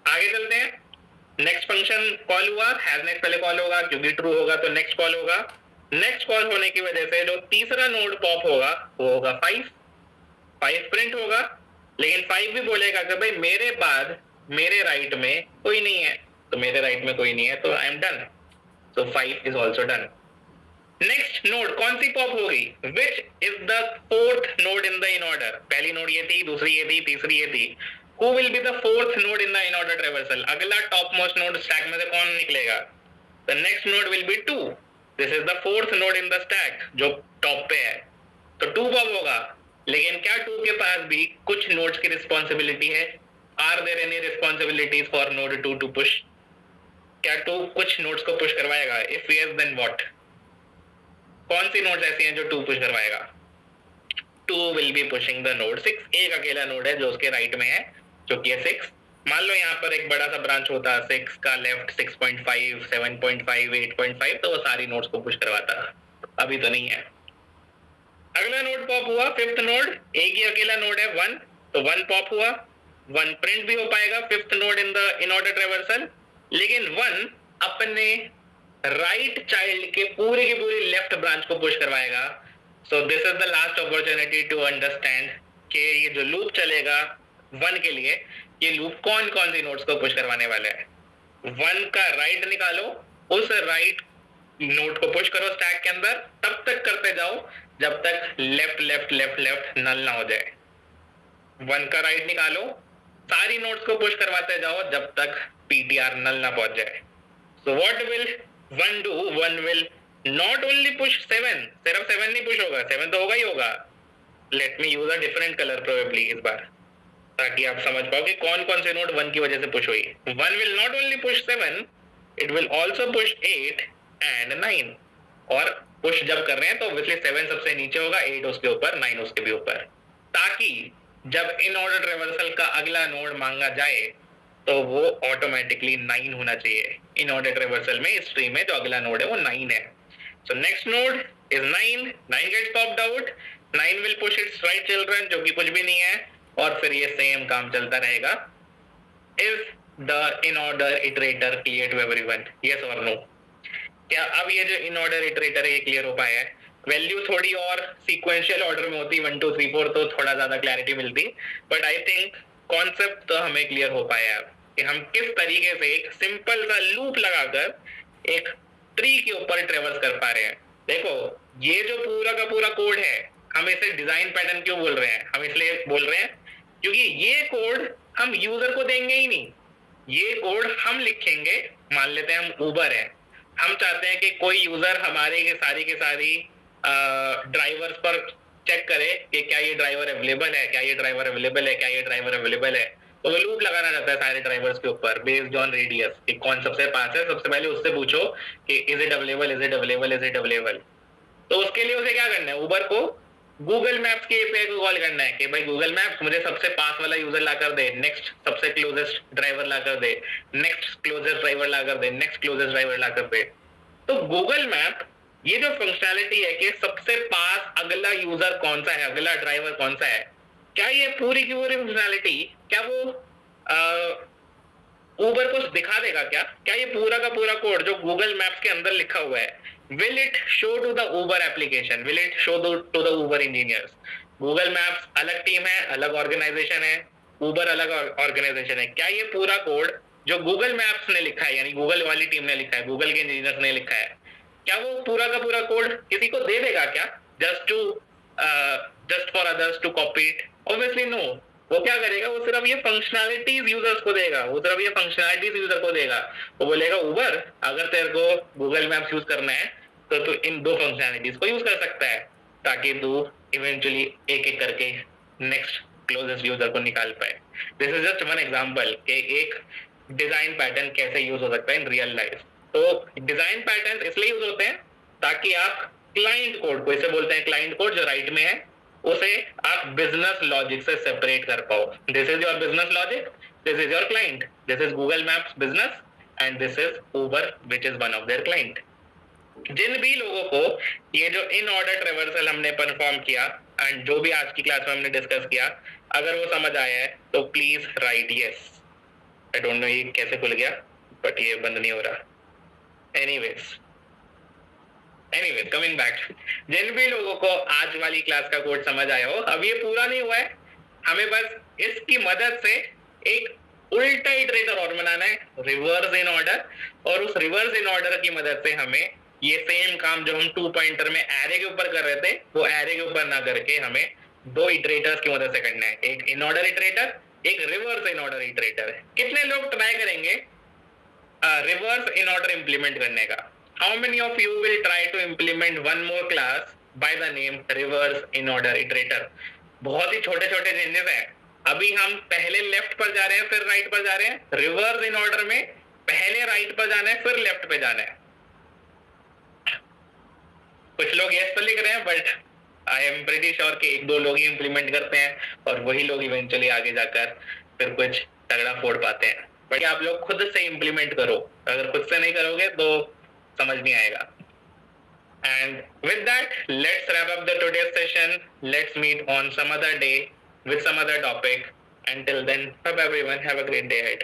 आगे चलते हैं। नेक्स्ट फंक्शन कॉल हुआ, हैज नेक्स्ट पहले कॉल होगा, क्योंकि ट्रू होगा तो नेक्स्ट कॉल होगा। नेक्स्ट कॉल होने की वजह से जो तीसरा नोड पॉप होगा वो होगा 5 प्रिंट होगा, लेकिन 5 भी बोलेगा कि भाई मेरे बाद मेरे राइट में कोई नहीं है, तो मेरे राइट में कोई नहीं है तो I am done, so 5 is also done. Next node कौन सी पॉप होगी? Which is the fourth node in the in order? पहली नोड ये थी, दूसरी ये थी, तीसरी ये थी। Who will be the fourth node in the in order traversal? अगला topmost node stack में से कौन निकलेगा? The next node will be 2. This is the fourth node in the stack जो टॉप पे है, तो 2 पॉप होगा। लेकिन क्या 2 के पास भी कुछ नोड्स की रिस्पॉन्सिबिलिटी है? Are there any responsibilities for node 2 to push? क्या 2 कुछ नोड्स को पुश करवाएगा? If yes, then what? कौन सी नोड्स ऐसी हैं जो 2 पुश करवाएगा? 2 will be pushing the node 6. एक अकेला नोड है जो उसके राइट में है, जो कि है 6। मान लो यहाँ पर एक बड़ा सा ब्रांच होता है 6 का, लेफ्ट 6.5, 7.5, 8.5, तो वो सारी नोड्स को पुश करवाता, अभी तो नहीं है। अगला नोड पॉप हुआ, 5th नोड, एक ही अकेला नोड है 1, तो 1 पॉप हुआ, 1 प्रिंट भी हो पाएगा 5th node in the in order traversal, लेकिन 1 अपने राइट चाइल्ड के पूरी की पूरी लेफ्ट ब्रांच को पुश करवाएगा। So this is the last opportunity to understand कि ये जो लूप चलेगा 1 के लिए, ये लूप कौन कौन सी नोड्स को पुश करवाने वाला है। 1 का राइट निकालो, उस राइट नोड को पुश करो स्टैक के अंदर, तब तक करते जाओ जब तक लेफ्ट लेफ्ट लेफ्ट लेफ्ट नल ना हो जाए। 1 का राइट निकालो, सारी नोड्स को पुश करवाते जाओ जब तक ptr नल ना पहुंच जाए। So what will 1 do? 1 will not only push 7, सिर्फ 7 नहीं पुश होगा, 7 तो होगा ही होगा। Let me use a different colour probably इस बार, ताकि आप समझ पाओ कि कौन कौन से नोड 1 की वजह से पुश हुई। 1 will not only push 7, it will also push 8 and 9। और पुश जब कर रहे हैं तो ऑब्वियसली 7 सबसे नीचे होगा, 8 उसके ऊपर, 9 उसके भी ऊपर, ताकि जब इन ऑर्डर ट्रैवर्सल का अगला नोड मांगा जाए तो वो ऑटोमेटिकली 9 होना चाहिए। इन ऑर्डर ट्रैवर्सल में इस ट्री में जो अगला नोड है वो 9 है। So next node is 9. 9 gets popped out. 9 will push its right children, जो कि कुछ भी नहीं है, और फिर ये सेम काम चलता रहेगा. Is the in order iterator clear to everyone? Yes or no? क्या अब ये जो इन ऑर्डर इटरेटर है ये क्लियर हो पाया है? वैल्यू थोड़ी और सीक्वेंशियल ऑर्डर में होती 1 2 3 4 तो थोड़ा ज्यादा क्लैरिटी मिलती, बट आई थिंक कॉन्सेप्ट तो हमें क्लियर हो पाया है कि हम किस तरीके से एक सिंपल सा लूप लगाकर एक ट्री के ऊपर ट्रेवर्स कर पा रहे हैं. देखो, ये जो पूरा का पूरा कोड है, हम इसे डिजाइन पैटर्न क्यों बोल रहे हैं? हम इसलिए बोल रहे हैं क्योंकि ये कोड हम यूजर को देंगे ही नहीं. ये कोड हम लिखेंगे. मान लेते हैं हम उबर है, हम चाहते हैं कि कोई यूजर हमारे के सारी ड्राइवर्स पर चेक करे कि क्या ये ड्राइवर अवेलेबल है, क्या ये ड्राइवर अवेलेबल है, क्या ये ड्राइवर अवेलेबल है. तो वो लूप लगाना चाहता है सारे ड्राइवर्स के ऊपर बेस्ड ऑन रेडियस कि कौन सबसे पास है. सबसे पहले उससे पूछो कि is it available, is it available, is it available. तो उसके लिए उसे क्या करना है? उबर को गूगल मैप्स की एपीआई को कॉल करना है कि भाई गूगल मैप्स मुझे सबसे पास वाला यूजर ला कर दे, नेक्स्ट सबसे क्लोजेस्ट ड्राइवर ला कर दे, नेक्स्ट क्लोजेस्ट ड्राइवर ला कर दे, नेक्स्ट क्लोजेस्ट ड्राइवर ला कर दे. तो गूगल मैप ये जो फंक्शनैलिटी है कि सबसे पास अगला यूजर कौन सा है, अगला ड्राइवर कौन सा है, क्या ये पूरी की पूरी फंक्शनैलिटी क्या वो उबर को दिखा देगा? क्या ये पूरा का पूरा कोड जो गूगल मैप्स के अंदर लिखा हुआ है, will it show to the Uber application, will it show to the Uber engineers? Google maps अलग टीम है, अलग ऑर्गेनाइजेशन है, उबर अलग ऑर्गेनाइजेशन है. क्या ये पूरा कोड जो गूगल मैप्स ने लिखा है, यानी गूगल वाली टीम ने लिखा है, गूगल के इंजीनियर्स ने लिखा है, क्या वो पूरा का पूरा कोड किसी को दे देगा क्या? Just for others to copy it? Obviously no. वो क्या करेगा? वो सिर्फ ये फंक्शनैलिटीज यूजर्स को देगा, वो सिर्फ ये फंक्शनैलिटीज यूजर को देगा. वो बोलेगा उबर, अगर तेरे को गूगल मैप्स यूज करना है तो तू इन दो फंक्शनैलिटीज को यूज कर सकता है, ताकि तू इवेंचुअली एक एक करके नेक्स्ट क्लोजेस्ट यूजर को निकाल पाए. This is just one example कि एक डिजाइन पैटर्न कैसे यूज हो सकता है इन रियल लाइफ. तो डिजाइन पैटर्न इसलिए यूज होते हैं ताकि आप क्लाइंट कोड को, इसे बोलते हैं क्लाइंट कोड जो राइट में है, उसे आप बिजनेस लॉजिक से सेपरेट कर पाओ. This is your business logic, this is your client, this is Google Maps business and this is Uber which is one of their client. जिन भी लोगों को ये जो इन ऑर्डर ट्रेवर्सल हमने परफॉर्म किया एंड जो भी आज की क्लास में हमने डिस्कस किया, अगर वो समझ आया है तो please right yes. I don't know ये कैसे खुल गया, बट ये बंद नहीं हो रहा. एनीवेज कमिंग बैक, जिन भी लोगों को आज वाली क्लास का कोड समझ आया हो, अब ये पूरा नहीं हुआ है, हमें बस इसकी मदद से एक उल्टा इटरेटर और बनाना है, रिवर्स इन ऑर्डर. और उस रिवर्स इन ऑर्डर की मदद से हमें ये सेम काम जो हम 2 पॉइंटर में एरे के ऊपर कर रहे थे, वो एरे के ऊपर ना करके हमें दो इटरेटर्स की मदद से करना है. एक इन ऑर्डर इटरेटर, एक रिवर्स इन ऑर्डर इटरेटर. कितने लोग ट्राई करेंगे रिवर्स इन ऑर्डर इंप्लीमेंट करने का? How many of you will try to implement one more class by the name reverse in order iterator? बहुत ही छोटे छोटे चेंजेस हैं. अभी हम पहले लेफ्ट पर जा रहे हैं, फिर राइट पर जा रहे हैं. रिवर्स इन ऑर्डर में पहले राइट पर जाना है, फिर लेफ्ट पे जाना है. कुछ लोग यस पर लिख रहे हैं, but I am pretty sure कि एक दो लोग ही इंप्लीमेंट करते हैं और वही लोग इवेंचुअली आगे जाकर फिर कुछ तगड़ा फोड़ पाते हैं. बट आप लोग खुद से इंप्लीमेंट करो. अगर खुद से नहीं करोगे तो समझ नहीं आएगा. And with that, let's wrap up the today's session. Let's meet on some other day with some other topic. Until then, bye everyone. Have a great day ahead.